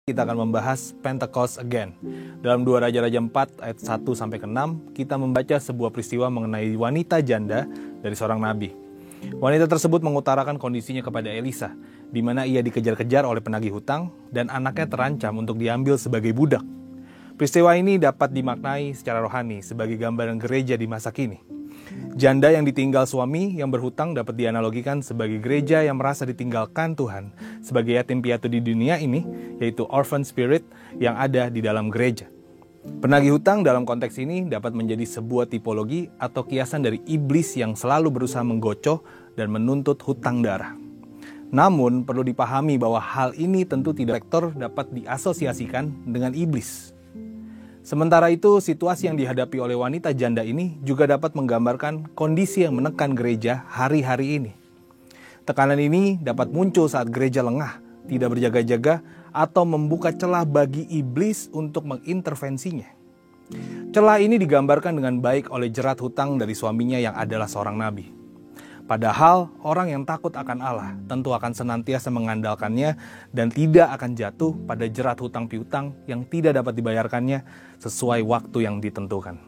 Kita akan membahas Pentecost Again. Dalam 2 Raja-Raja 4 ayat 1-6, kita membaca sebuah peristiwa mengenai wanita janda dari seorang nabi. Wanita tersebut mengutarakan kondisinya kepada Elisa, di mana ia dikejar-kejar oleh penagih hutang dan anaknya terancam untuk diambil sebagai budak. Peristiwa ini dapat dimaknai secara rohani sebagai gambaran gereja di masa kini. Janda yang ditinggal suami yang berhutang dapat dianalogikan sebagai gereja yang merasa ditinggalkan Tuhan sebagai yatim piatu di dunia ini, yaitu orphan spirit yang ada di dalam gereja. Penagih hutang dalam konteks ini dapat menjadi sebuah tipologi atau kiasan dari iblis yang selalu berusaha menggocoh dan menuntut hutang darah. Namun perlu dipahami bahwa hal ini tentu tidak dapat diasosiasikan dengan iblis. Sementara itu, situasi yang dihadapi oleh wanita janda ini juga dapat menggambarkan kondisi yang menekan gereja hari-hari ini. Tekanan ini dapat muncul saat gereja lengah, tidak berjaga-jaga, atau membuka celah bagi iblis untuk mengintervensinya. Celah ini digambarkan dengan baik oleh jerat hutang dari suaminya yang adalah seorang nabi. Padahal orang yang takut akan Allah tentu akan senantiasa mengandalkannya dan tidak akan jatuh pada jerat hutang piutang yang tidak dapat dibayarkannya sesuai waktu yang ditentukan.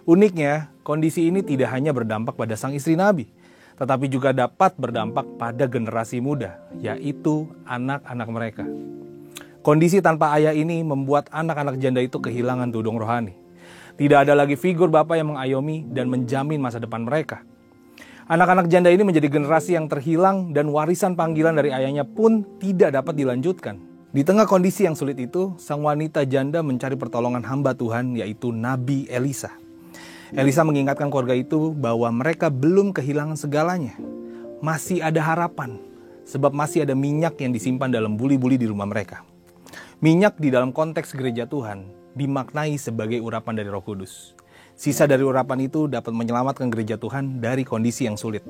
Uniknya, kondisi ini tidak hanya berdampak pada sang istri nabi, tetapi juga dapat berdampak pada generasi muda, yaitu anak-anak mereka. Kondisi tanpa ayah ini membuat anak-anak janda itu kehilangan tudung rohani. Tidak ada lagi figur bapak yang mengayomi dan menjamin masa depan mereka. Anak-anak janda ini menjadi generasi yang terhilang dan warisan panggilan dari ayahnya pun tidak dapat dilanjutkan. Di tengah kondisi yang sulit itu, sang wanita janda mencari pertolongan hamba Tuhan, yaitu Nabi Elisa. Elisa mengingatkan keluarga itu bahwa mereka belum kehilangan segalanya. Masih ada harapan, sebab masih ada minyak yang disimpan dalam buli-buli di rumah mereka. Minyak di dalam konteks gereja Tuhan dimaknai sebagai urapan dari Roh Kudus. Sisa dari urapan itu dapat menyelamatkan gereja Tuhan dari kondisi yang sulit.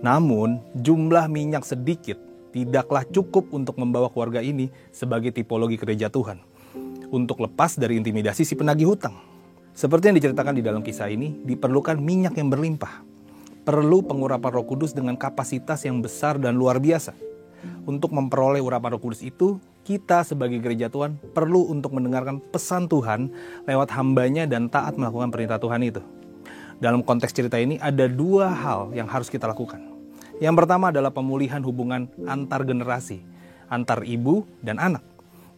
Namun, jumlah minyak sedikit tidaklah cukup untuk membawa keluarga ini sebagai tipologi gereja Tuhan untuk lepas dari intimidasi si penagih hutang. Seperti yang diceritakan di dalam kisah ini, diperlukan minyak yang berlimpah. Perlu pengurapan Roh Kudus dengan kapasitas yang besar dan luar biasa. Untuk memperoleh urapan Roh Kudus itu, kita sebagai gereja Tuhan perlu untuk mendengarkan pesan Tuhan lewat hambanya dan taat melakukan perintah Tuhan itu. Dalam konteks cerita ini ada 2 hal yang harus kita lakukan. Yang pertama adalah pemulihan hubungan antar generasi, antar ibu dan anak.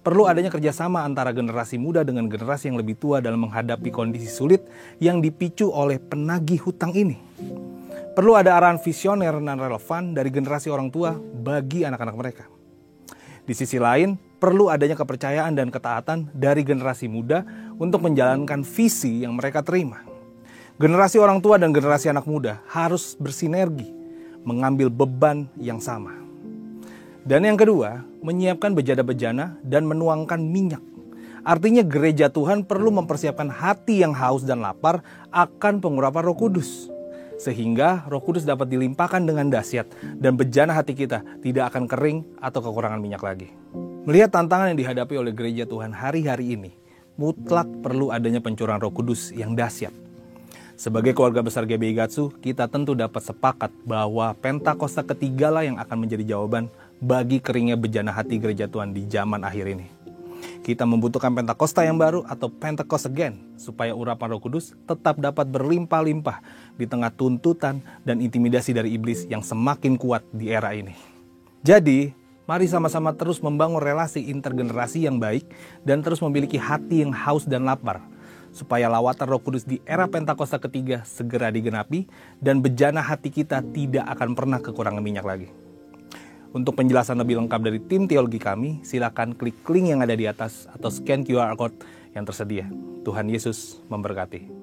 Perlu adanya kerjasama antara generasi muda dengan generasi yang lebih tua dalam menghadapi kondisi sulit yang dipicu oleh penagih hutang ini. Perlu ada arahan visioner dan relevan dari generasi orang tua bagi anak-anak mereka. Di sisi lain, perlu adanya kepercayaan dan ketaatan dari generasi muda untuk menjalankan visi yang mereka terima. Generasi orang tua dan generasi anak muda harus bersinergi, mengambil beban yang sama. Dan yang kedua, menyiapkan bejana-bejana dan menuangkan minyak. Artinya gereja Tuhan perlu mempersiapkan hati yang haus dan lapar akan pengurapan Roh Kudus. Sehingga Roh Kudus dapat dilimpahkan dengan dahsyat dan bejana hati kita tidak akan kering atau kekurangan minyak lagi. Melihat tantangan yang dihadapi oleh gereja Tuhan hari-hari ini, mutlak perlu adanya pencurahan Roh Kudus yang dahsyat. Sebagai keluarga besar GBI Gatsu, kita tentu dapat sepakat bahwa Pentakosta ketigalah yang akan menjadi jawaban bagi keringnya bejana hati gereja Tuhan di zaman akhir ini. Kita membutuhkan Pentakosta yang baru atau Pentecost Again, supaya urapan Roh Kudus tetap dapat berlimpah-limpah di tengah tuntutan dan intimidasi dari iblis yang semakin kuat di era ini. Jadi, mari sama-sama terus membangun relasi intergenerasi yang baik dan terus memiliki hati yang haus dan lapar, supaya lawatan Roh Kudus di era Pentakosta ketiga segera digenapi dan bejana hati kita tidak akan pernah kekurangan minyak lagi. Untuk penjelasan lebih lengkap dari tim teologi kami, silakan klik link yang ada di atas atau scan QR code yang tersedia. Tuhan Yesus memberkati.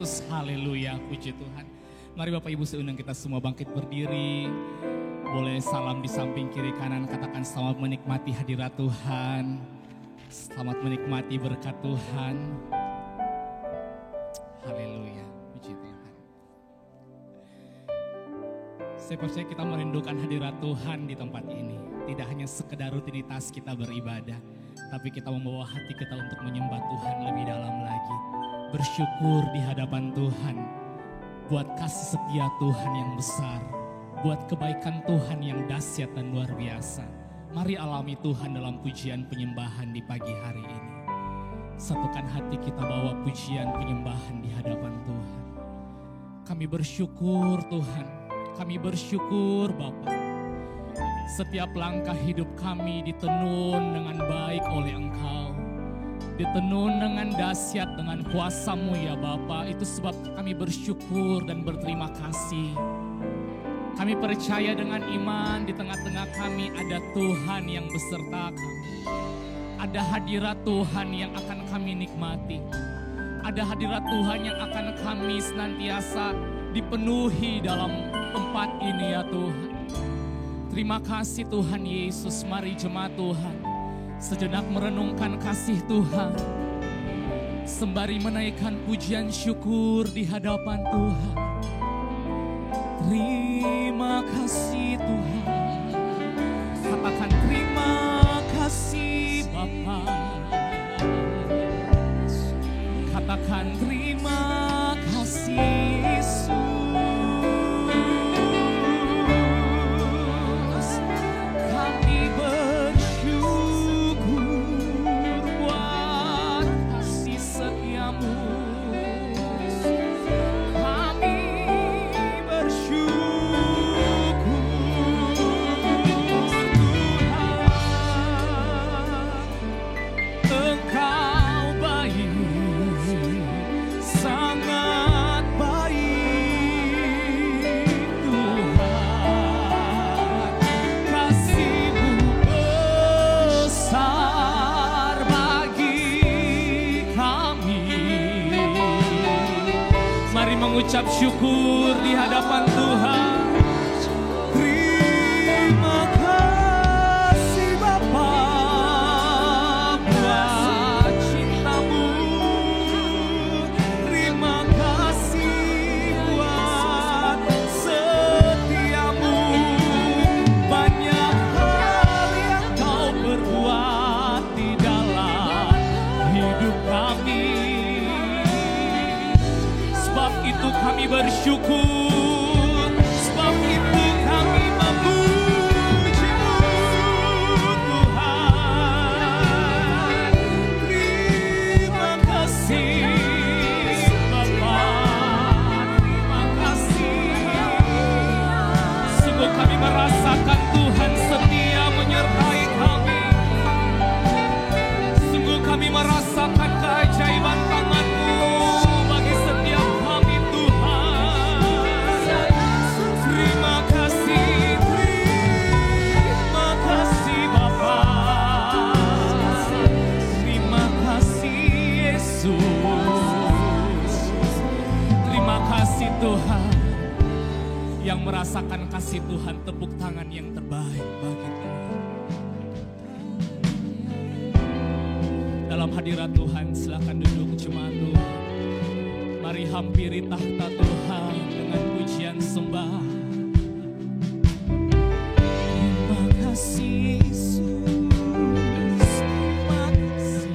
Kristus. Haleluya, puji Tuhan. Mari Bapak Ibu saya undang kita semua bangkit berdiri. Boleh salam di samping kiri kanan, katakan selamat menikmati hadirat Tuhan. Selamat menikmati berkat Tuhan. Haleluya, puji Tuhan. Saya percaya kita merindukan hadirat Tuhan di tempat ini. Tidak hanya sekedar rutinitas kita beribadah, tapi kita membawa hati kita untuk menyembah Tuhan lebih dalam lagi. Bersyukur di hadapan Tuhan buat kasih setia Tuhan yang besar, buat kebaikan Tuhan yang dahsyat dan luar biasa. Mari alami Tuhan dalam pujian penyembahan di pagi hari ini. Satukan hati kita bawa pujian penyembahan di hadapan Tuhan. Kami bersyukur Tuhan, kami bersyukur Bapa. Setiap langkah hidup kami ditenun dengan baik oleh Engkau. Ditenun dengan dahsyat dengan kuasa-Mu ya Bapa. Itu sebab kami bersyukur dan berterima kasih. Kami percaya dengan iman di tengah-tengah kami ada Tuhan yang beserta kami. Ada hadirat Tuhan yang akan kami nikmati. Ada hadirat Tuhan yang akan kami senantiasa dipenuhi dalam tempat ini ya Tuhan. Terima kasih Tuhan Yesus. Mari jemaat Tuhan sejenak merenungkan kasih Tuhan, sembari menaikkan pujian syukur di hadapan Tuhan. Terima kasih Tuhan, katakan terima kasih Bapa. Katakan terima kasih Yesus. Mengucap syukur di hadapan Tuhan. Terima kasih Bapa buat cinta-Mu. Terima kasih buat setia-Mu. Banyak hal yang Kau perbuat di dalam hidup kami. Sebab itu kami bersyukur, sebab itu kami memuji-Mu Tuhan. Terima kasih Bapa, terima kasih. Sungguh kami merasakan Tuhan setia menyertai kami. Sungguh kami merasakan keajaiban tangan-Mu bagi setiap kami Tuhan. Terima kasih Bapa. Terima kasih Yesus. Terima kasih Tuhan. Yang merasakan kasih Tuhan, tepuk tangan yang terbaik bagi Tuhan. Dalam hadirat Tuhan, silakan duduk jemaat Tuhan. Mari hampiri tahta Tuhan dengan pujian sembah. Terima kasih Yesus, terima kasih.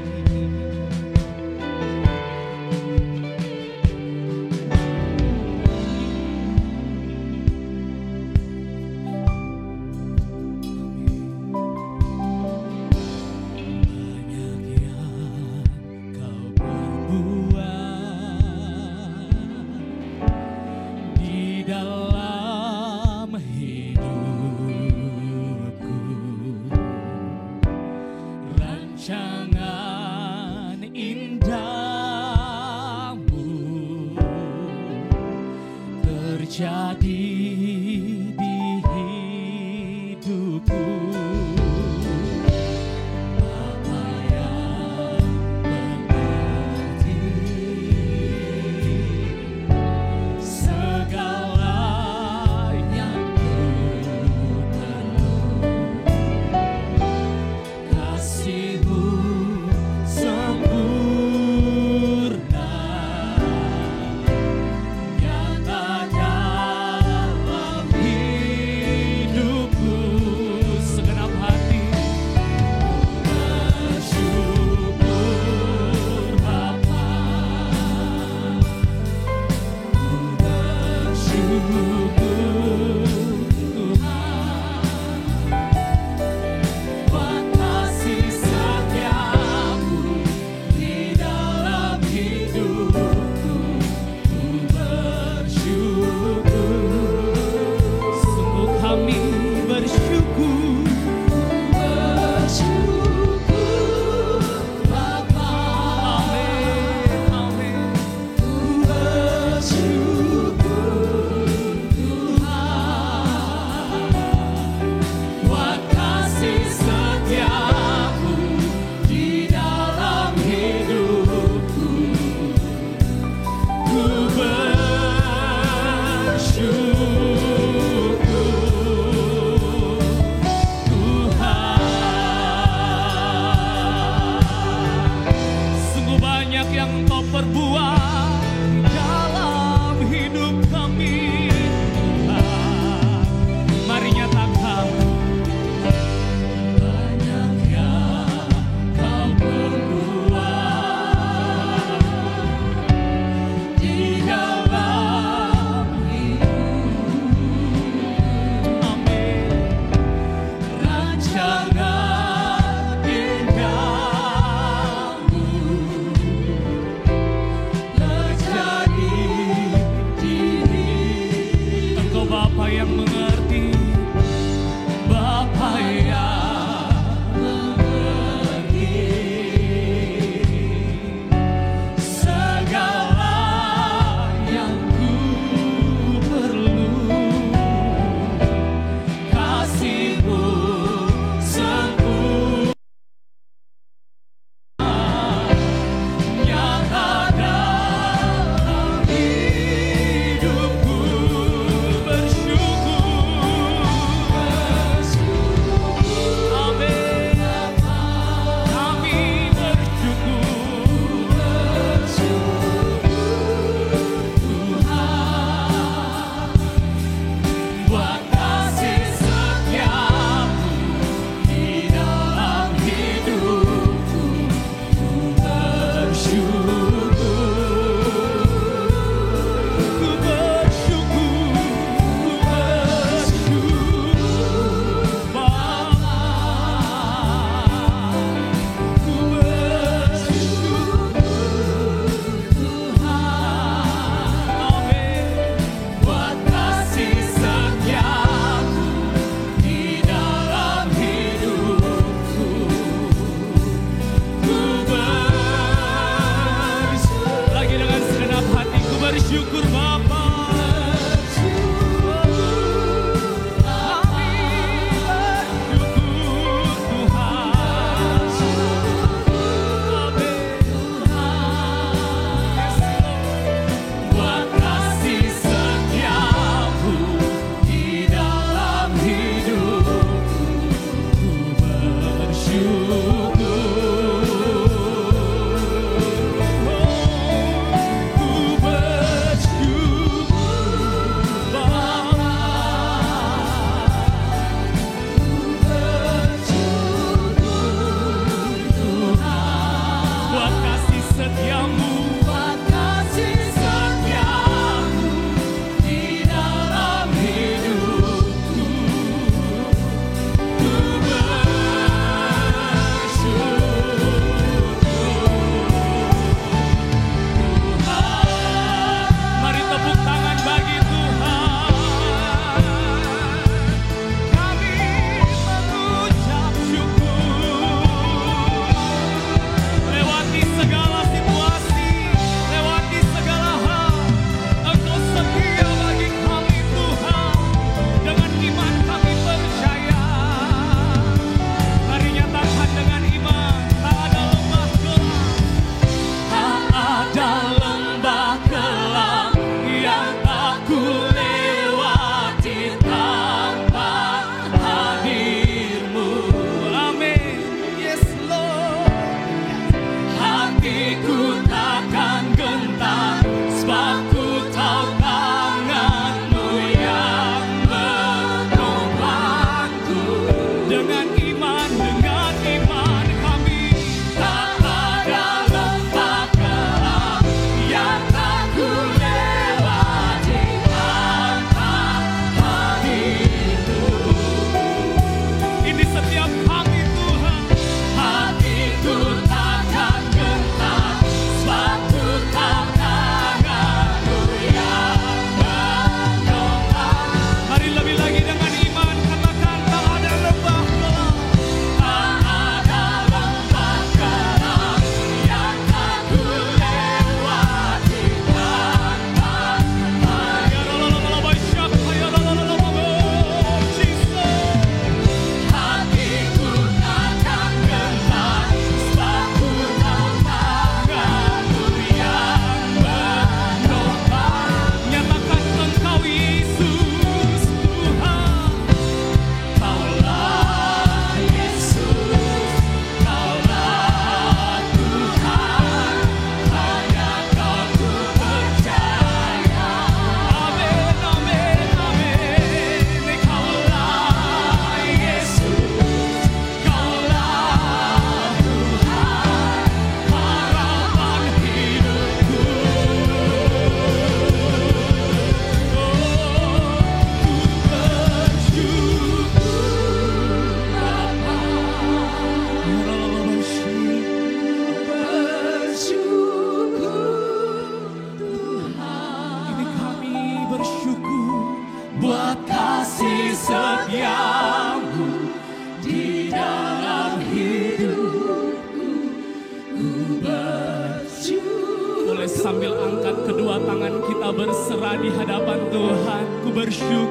sambil angkat kedua tangan kita berserah di hadapan Tuhan. Ku bersyukur.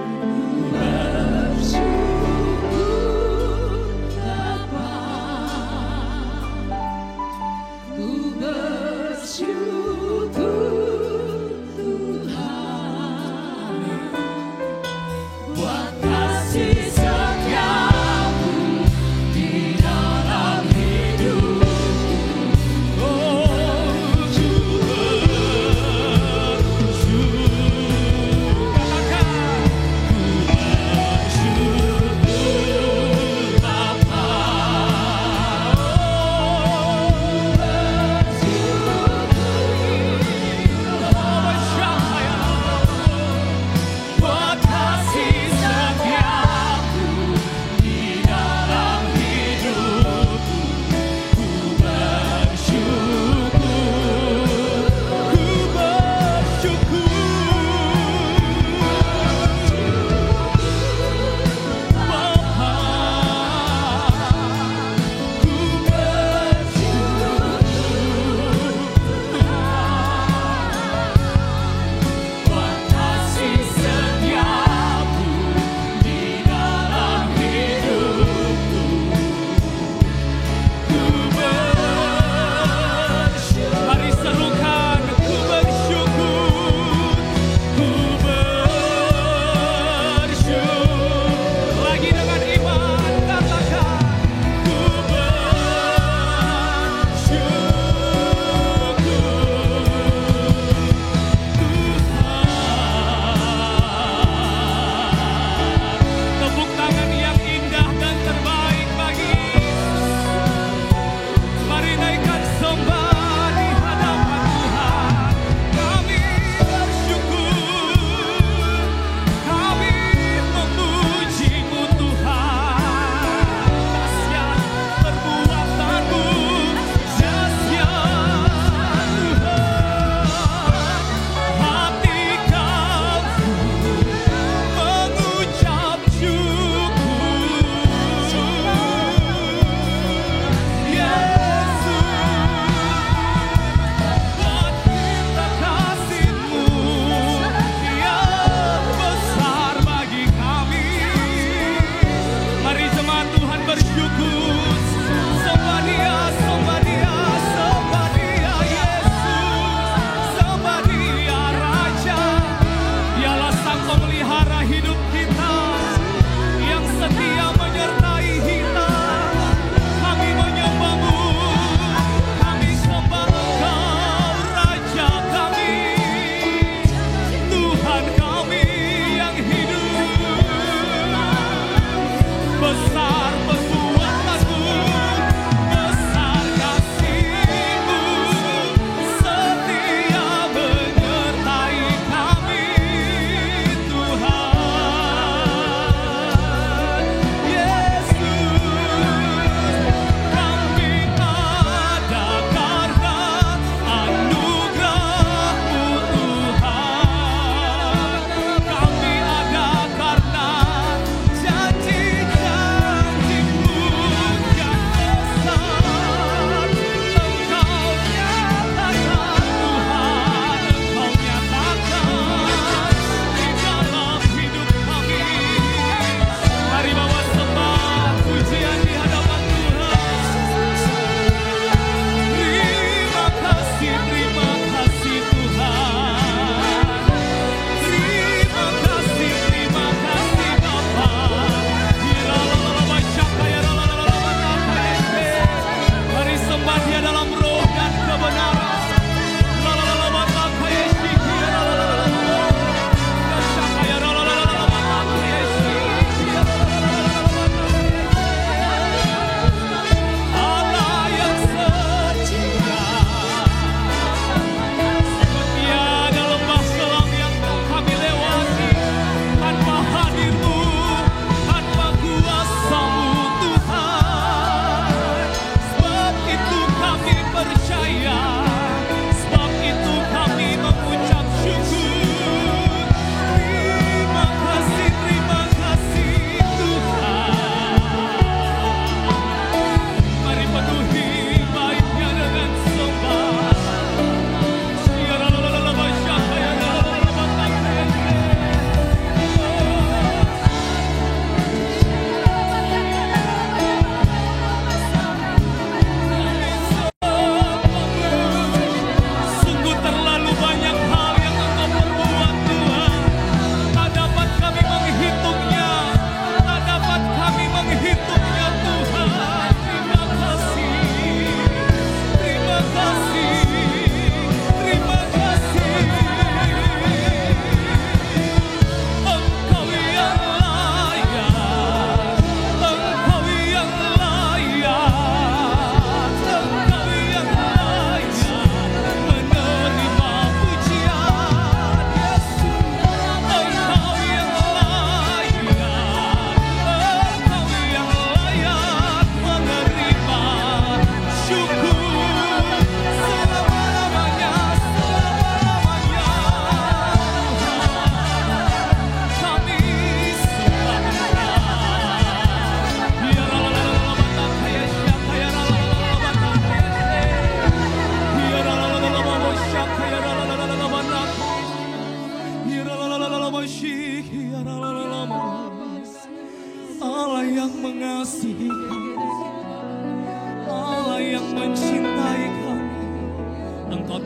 Ku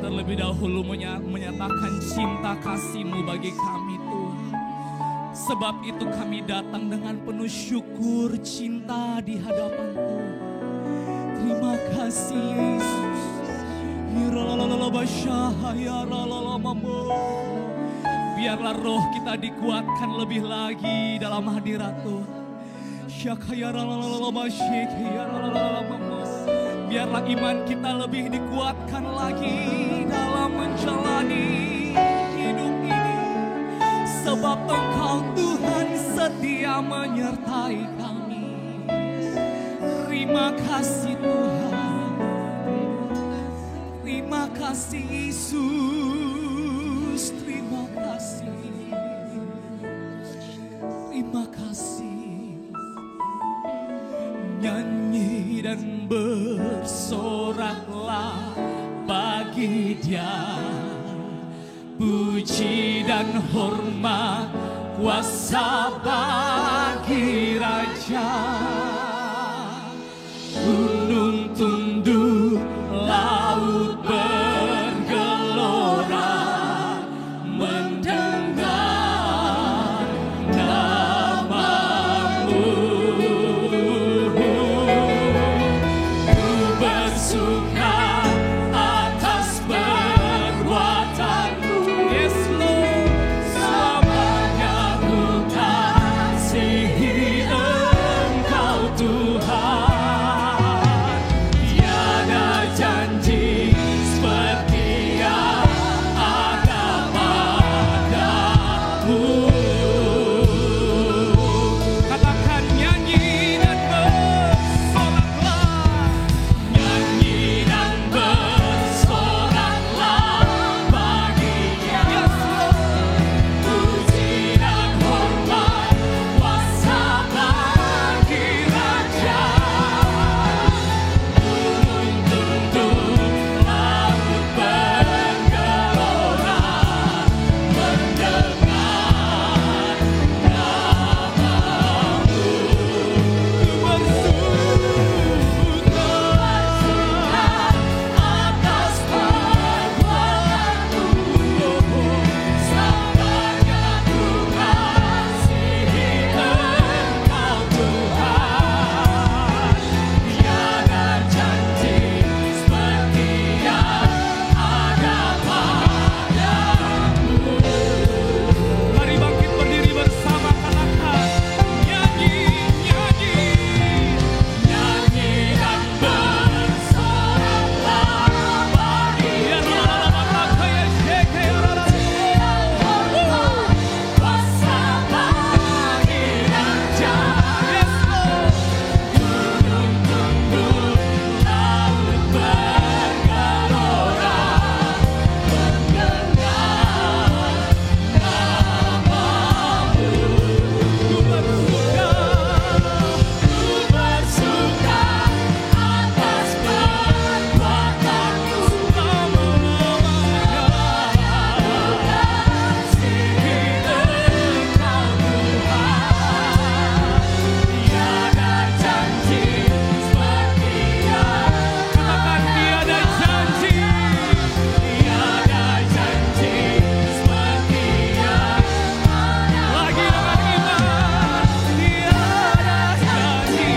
terlebih dahulu menyatakan cinta kasih-Mu bagi kami Tuhan. Sebab itu kami datang dengan penuh syukur cinta di hadapan Tuhan. Terima kasih Yesus. Biarlah roh kita dikuatkan lebih lagi dalam hadirat Tuhan. Biarlah iman kita lebih dikuatkan lagi dalam menjalani hidup ini. Sebab Engkau Tuhan setia menyertai kami. Terima kasih Tuhan. Terima kasih Yesus. Terima kasih. Terima kasih. Nyanyi dan bersoraklah bagi Dia, puji dan hormat kuasa bagi Raja. Gunung tunduk, laut bergelora, mendengar nama-Mu. Bersuka atas perbuatan-Mu, yes Lord. Selamanya ku kasihi Engkau Tuhan. Tiada janji seperti yang ada padamu. Katakan nyanyi dan bersoraklah. Nyanyi dan bersoraklah bagi Dia, puji dan hormat kuasa bagi Raja. Gunung tunduk, laut bergelora, mendengar nama-Mu. Bersuka atas perbuatan-Mu, selamanya ku kasihi Engkau Tuhan. Tiada janji seperti yang ada padamu. Mari bangkit berdiri bersama, katakan nyanyi, nyanyi, nyanyi dan bersoraklah bagi Dia. Kuasa bagi Raja. Yes Lord. Gunung tunduk, laut bergelora, mendengar nama-Mu. Ku bersuka atas perbuatan-Mu, kasihi Engkau Tuhan. Tiada janji seperti yang, katakan tiada janji, tiada janji seperti yang lagi dengan iman. Tiada janji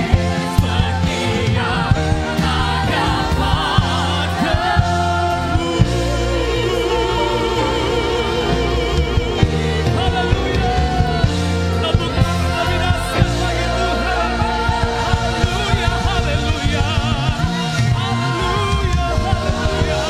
seperti yang ada padamu. Haleluya. Tepuk tangan lebih dahsyat bagi Tuhan. Haleluya, haleluya. Haleluya, haleluya.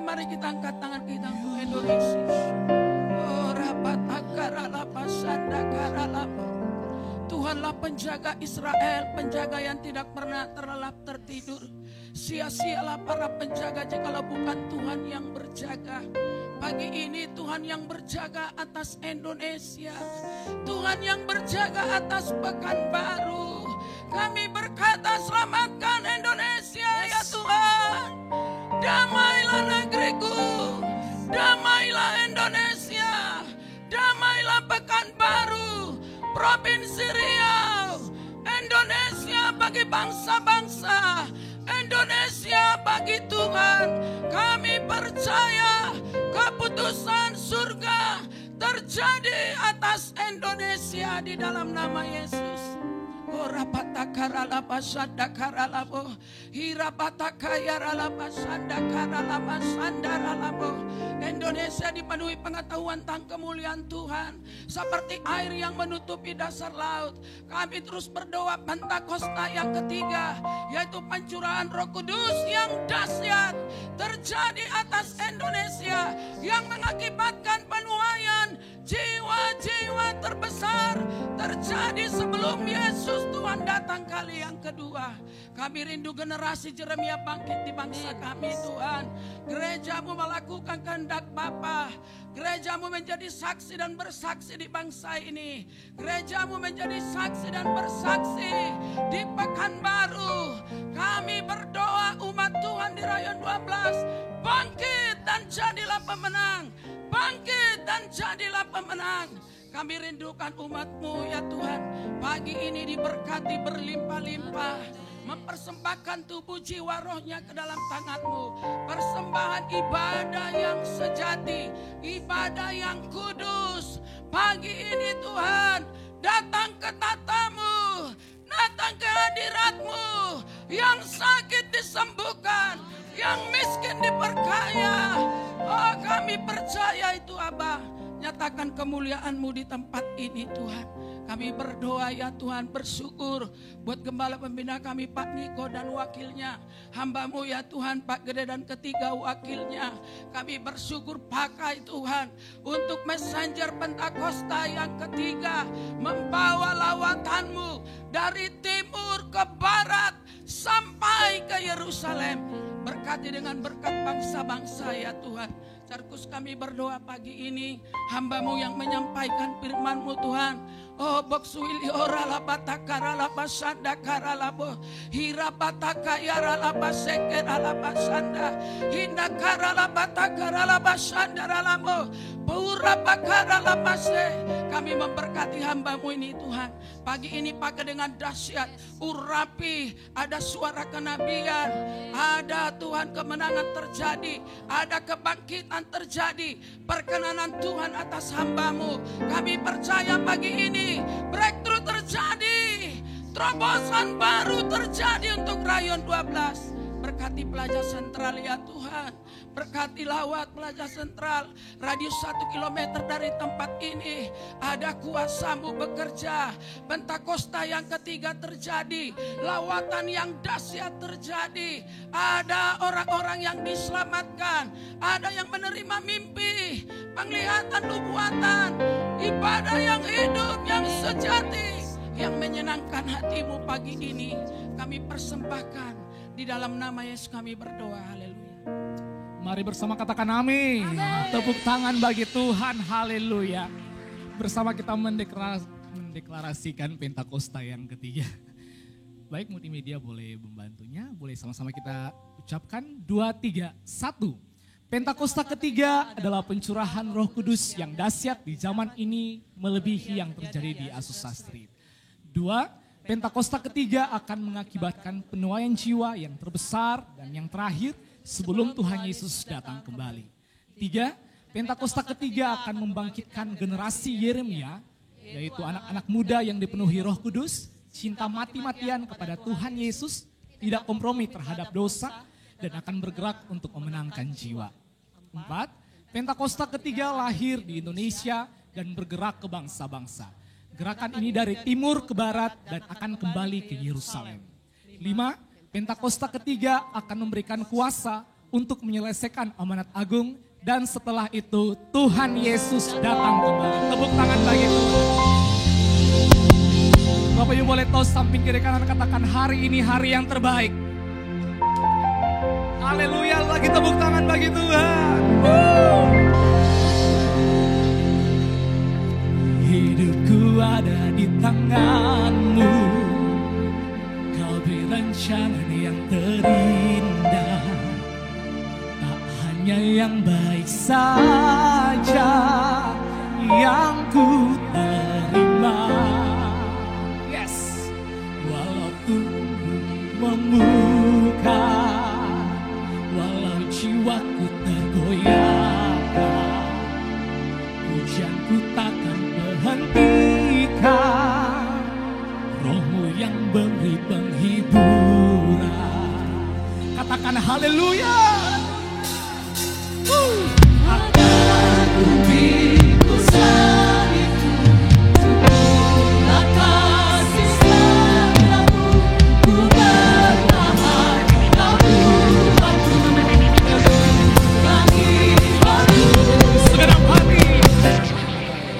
Mari kita angkat tangan kita untuk Indonesia. Tuhanlah penjaga Israel, penjaga yang tidak pernah terlelap tertidur. Sia-sialah para penjaga jikalau bukan Tuhan yang berjaga. Pagi ini Tuhan yang berjaga atas Indonesia, Tuhan yang berjaga atas Pekanbaru. Kami berkata selamatkan Indonesia ya Tuhan. Damailah negeriku, damailah Pekanbaru, Provinsi Riau, Indonesia bagi bangsa-bangsa, Indonesia bagi Tuhan. Kami percaya keputusan surga terjadi atas Indonesia di dalam nama Yesus. Indonesia dipenuhi pengetahuan tentang kemuliaan Tuhan seperti air yang menutupi dasar laut. Kami terus berdoa Pentakosta yang ketiga, yaitu pencurahan Roh Kudus yang dahsyat terjadi atas Indonesia, yang mengakibatkan penuaian jiwa-jiwa terbesar terjadi sebelum Yesus Tuhan datang kali yang kedua. Kami rindu generasi Jeremia bangkit di bangsa kami Tuhan. Gerejamu melakukan kehendak Bapa. Gerejamu menjadi saksi dan bersaksi di bangsa ini. Gerejamu menjadi saksi dan bersaksi di Pekanbaru. Kami berdoa umat Tuhan di Rayon 12, bangkit dan jadilah pemenang. Bangkit dan jadilah pemenang. Kami rindukan umat-Mu ya Tuhan. Pagi ini diberkati berlimpah-limpah. Mempersembahkan tubuh jiwa rohnya ke dalam tangan-Mu. Persembahan ibadah yang sejati. Ibadah yang kudus. Pagi ini Tuhan, datang ke tata-Mu. Datang ke hadirat-Mu. Yang sakit disembuhkan. Yang miskin diperkaya. Oh, kami percaya itu Abah. Nyatakan kemuliaan-Mu di tempat ini Tuhan. Kami berdoa ya Tuhan, bersyukur buat gembala pembina kami Pak Niko dan wakilnya. Hamba-Mu ya Tuhan, Pak Gede dan ketiga wakilnya. Kami bersyukur pakai Tuhan untuk messenger Pentakosta yang ketiga. Membawa lawatan-Mu dari timur ke barat sampai ke Yerusalem. Berkati dengan berkat bangsa-bangsa ya Tuhan. Sarkus kami berdoa pagi ini, hamba-Mu yang menyampaikan firman-Mu Tuhan. Oh boksuili ora labatakara labasanda karalabo hirabataka yara labasekera labasanda hindakara labatakara labasanda ralabo purabakara labase. Kami memberkati hamba-Mu ini Tuhan. Pagi ini pakai dengan dahsyat, urapi, ada suara kenabian, ada Tuhan kemenangan terjadi, ada kebangkitan terjadi, perkenanan Tuhan atas hamba-Mu. Kami percaya pagi ini breakthrough terjadi, terobosan baru terjadi untuk Rayon 12. Berkati pelajar sentral ya Tuhan. Berkati lawat pelajar sentral. Radius 1 kilometer dari tempat ini. Ada kuasa-Mu bekerja. Pentakosta yang ketiga terjadi. Lawatan yang dahsyat terjadi. Ada orang-orang yang diselamatkan. Ada yang menerima mimpi. Penglihatan nubuatan. Ibadah yang hidup, yang sejati. Yang menyenangkan hati-Mu pagi ini. Kami persembahkan. Di dalam nama Yesus kami berdoa, haleluya. Mari bersama katakan amin. Tepuk tangan bagi Tuhan, haleluya. Bersama kita mendeklarasikan Pentakosta yang ketiga. Baik multimedia boleh membantunya, boleh sama-sama kita ucapkan 2, 3, 1. Pentakosta ketiga adalah pencurahan Roh Kudus yang dahsyat di zaman ini melebihi yang terjadi di Azusa Street. 2, Pentakosta ketiga akan mengakibatkan penuaian jiwa yang terbesar dan yang terakhir sebelum Tuhan Yesus datang kembali. 3, Pentakosta ketiga akan membangkitkan generasi Yeremia, yaitu anak-anak muda yang dipenuhi Roh Kudus, cinta mati-matian kepada Tuhan Yesus, tidak kompromi terhadap dosa, dan akan bergerak untuk memenangkan jiwa. 4, Pentakosta ketiga lahir di Indonesia dan bergerak ke bangsa-bangsa. Gerakan ini dari timur ke barat dan akan kembali ke Yerusalem. 5, Pentakosta ketiga akan memberikan kuasa untuk menyelesaikan amanat agung dan setelah itu Tuhan Yesus datang kembali. Tepuk tangan bagi Tuhan. Bapak Ibu boleh tos samping kiri kanan katakan hari ini hari yang terbaik. Haleluya, lagi tepuk tangan bagi Tuhan. Hidupku ada di tangan-Mu, Kau beri rancangan yang terindah, tak hanya yang baik saja yang ku terima. Yes. Walau tubuh memuka, walau jiwaku tergoyahkan, hujanku takkan berhentikan, Rohmu yang beri penghiburan. Katakan haleluya. Akan ku pikul salibku, sempurna kasih setiamu, ku bertahan, kau buatku lagi baru. Segenap hati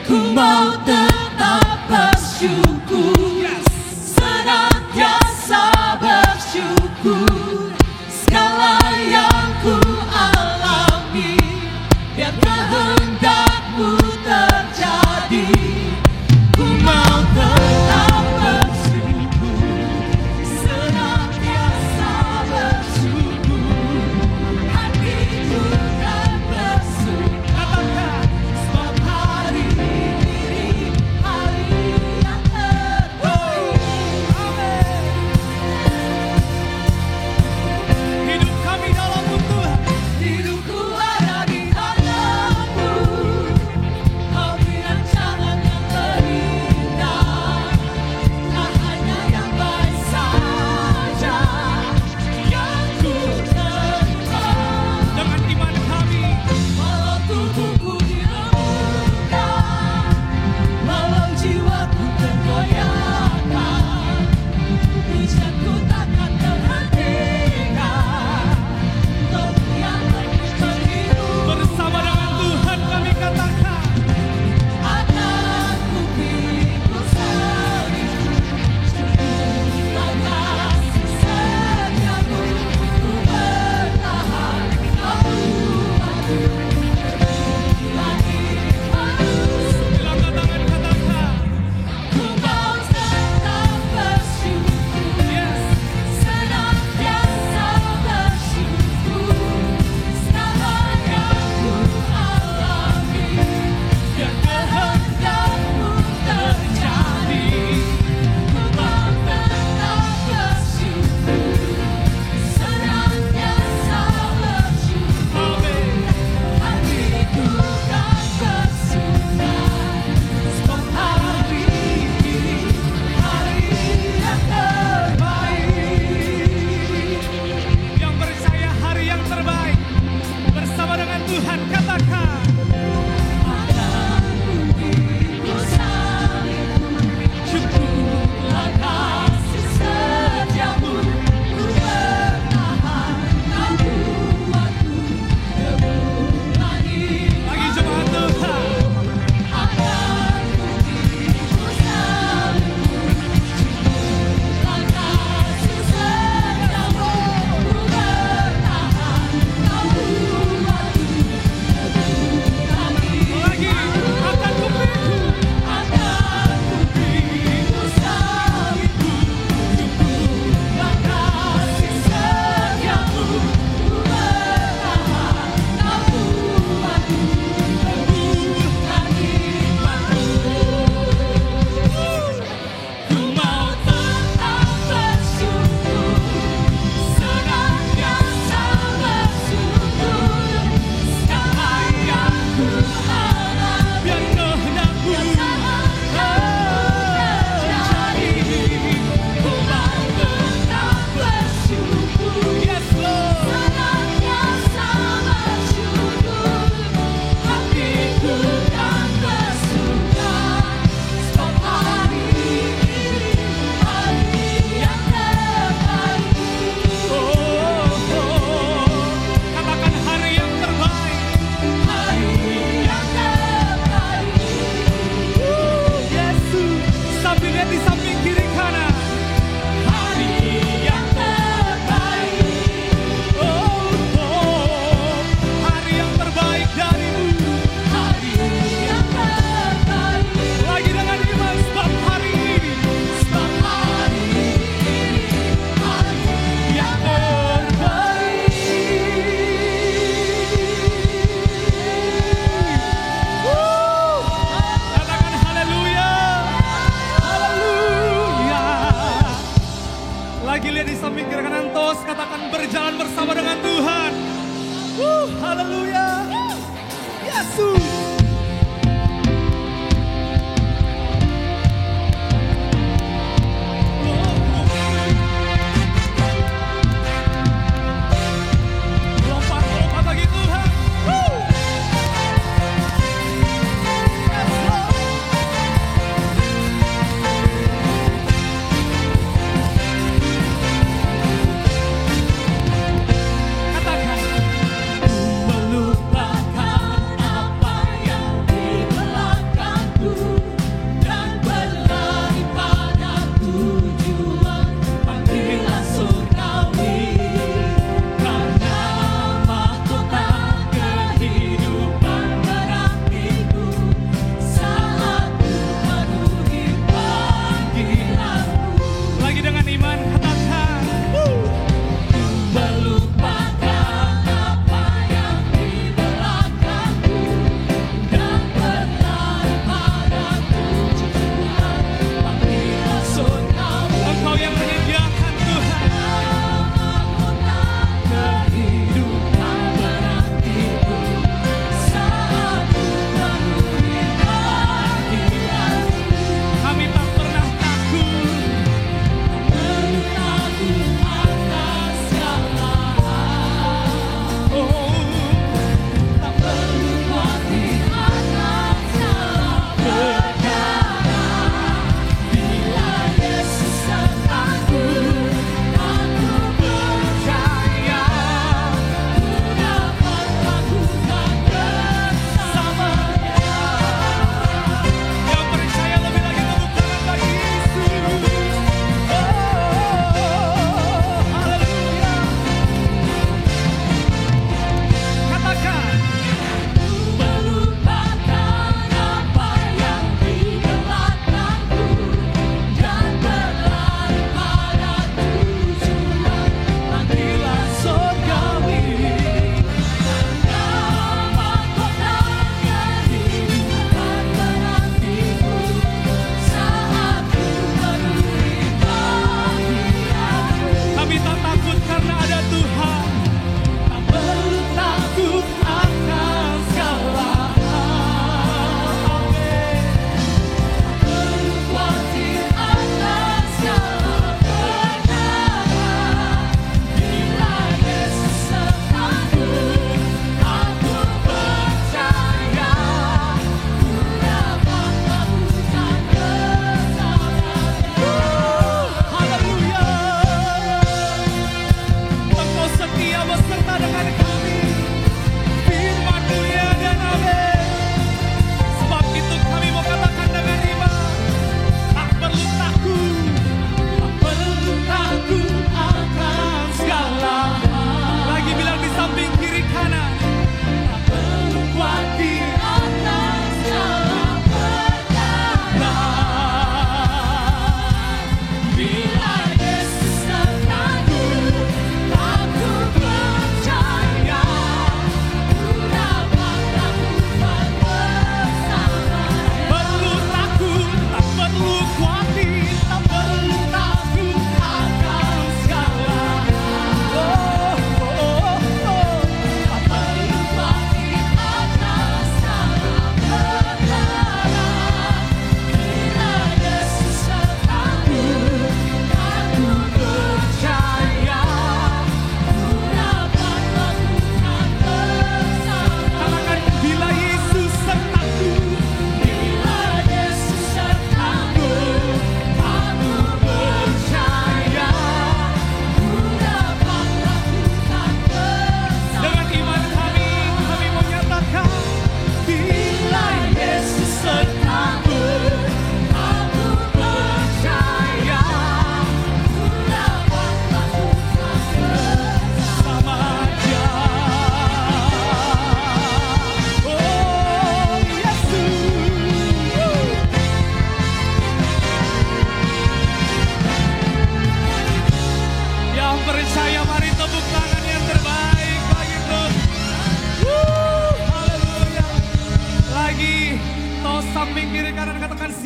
ku mau tetap bersyukur, senantiasa bersyukur. Segala yang ku alami, biar kehendak-Mu terjadi. Ku mau tetap bersyukur, senantiasa bersyukur. Hatiku kan bersyukur, katakan sebab hari ini hari yang terbaik. Amin. Hidup kami dalam-Mu Tuhan, hidupku ada di tangan-Mu. Kau beri rancangan yang terindah, tak hanya yang baik saja yang ku terima. Dengan iman kami, walau tubuhku diremukkan, walau jiwaku tergoyahkan, hujanku takkan terhentikan, Roh yang beri penghiburan. Bersama dengan Tuhan kami katakan, akan ku pikul salibku, sempurna kasih setiamu, ku bertahan, kau buatku lagi baru. Angkat tangan katakan, ku mau tetap bersyukur, senantiasa bersyukur. Segala yang ku alami, biar kehendak-Mu terjadi. Ku mau tetap bersyukur, senantiasa bersyukur. Hatiku kan bersuka, sebab hari ini hari yang terbaik. Yang percaya hari yang terbaik bersama dengan Tuhan katakan, akan ku pikul salibku, cukuplah kasih setiamu, ku bertahan, kau buatku teguh lagi. Lagi jemaat Tuhan, akan ku pikul salibku, cukuplah kasih setiamu, ku bertahan, kau buatku Haleluya. Yesus. Lompat bagi Tuhan.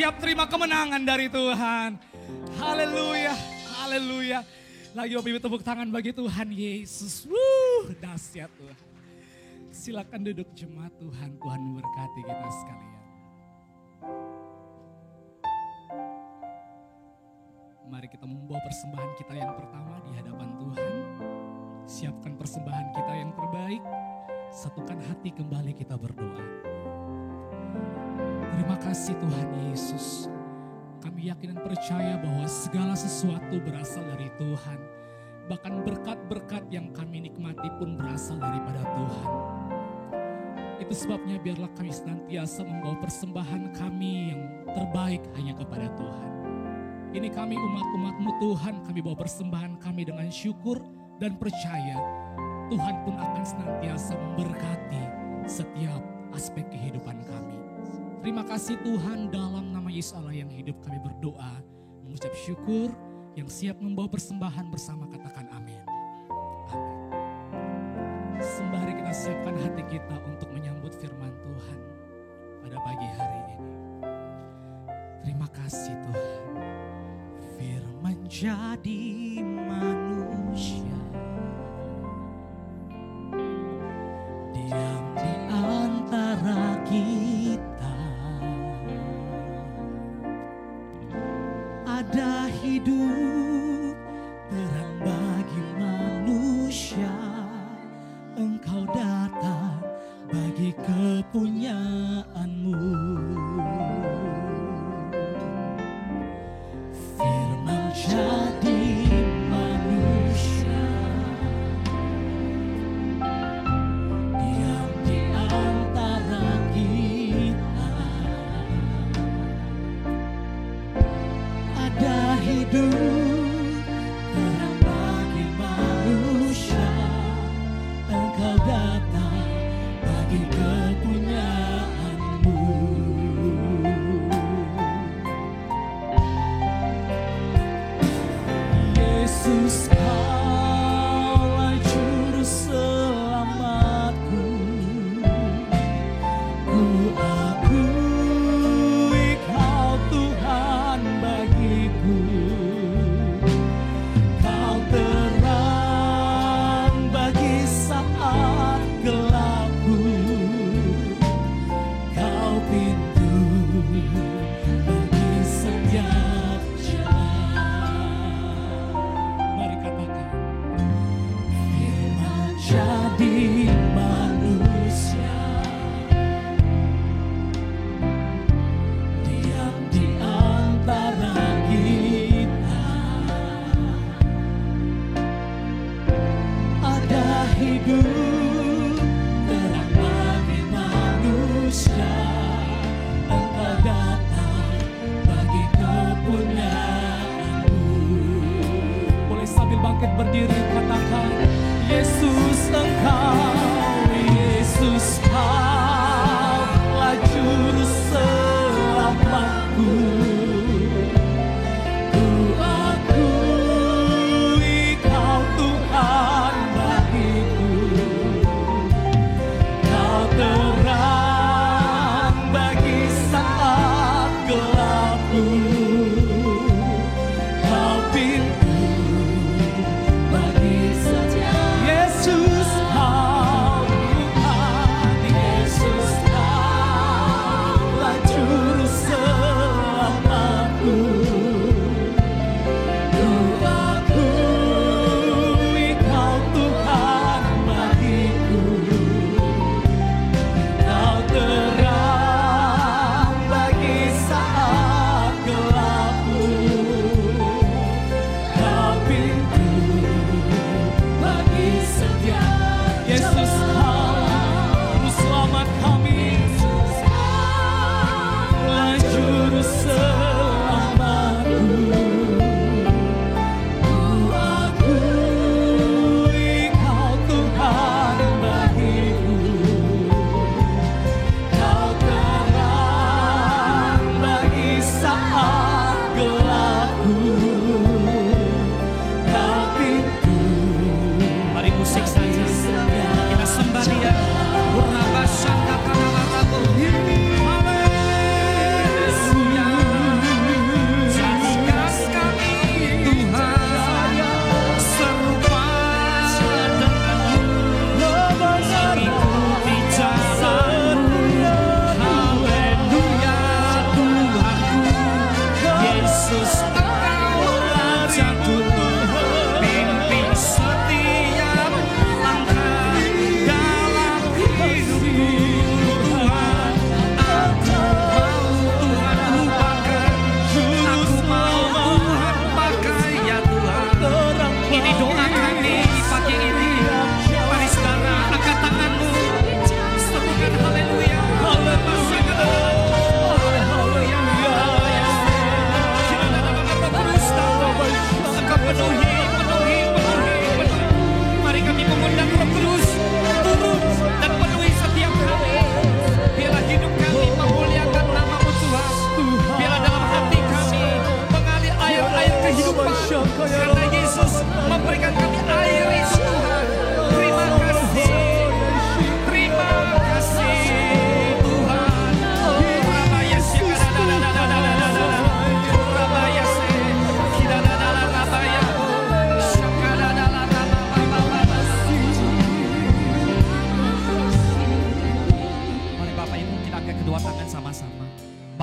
siap terima kemenangan dari Tuhan. Haleluya, haleluya. Lagi Bapak Ibu tepuk tangan bagi Tuhan Yesus. Dahsyat Tuhan. Silakan duduk jemaat Tuhan. Tuhan memberkati kita sekalian. Mari kita membawa persembahan kita yang pertama di hadapan Tuhan. Siapkan persembahan kita yang terbaik. Satukan hati kembali kita berdoa. Terima kasih Tuhan Yesus. Kami yakin dan percaya bahwa segala sesuatu berasal dari Tuhan. Bahkan berkat-berkat yang kami nikmati pun berasal daripada Tuhan. Itu sebabnya biarlah kami senantiasa membawa persembahan kami yang terbaik hanya kepada Tuhan. Ini kami umat-umat-Mu Tuhan, kami bawa persembahan kami dengan syukur dan percaya Tuhan pun akan senantiasa memberkati setiap aspek kehidupan kami. Terima kasih Tuhan, dalam nama Yesus Allah yang hidup kami berdoa, mengucap syukur, yang siap membawa persembahan bersama katakan amin. Amin. Sembari kita siapkan hati kita untuk menyambut firman Tuhan pada pagi hari ini. Terima kasih Tuhan. Firman jadi manusia, diam di antara kita. Ada hidup terang bagi manusia, Engkau datang bagi kepunyaan-Mu. Firman jadi manusia, diam di antara kita. Ada hidup terang bagi manusia, Engkau datang bagi kepunyaan-Mu.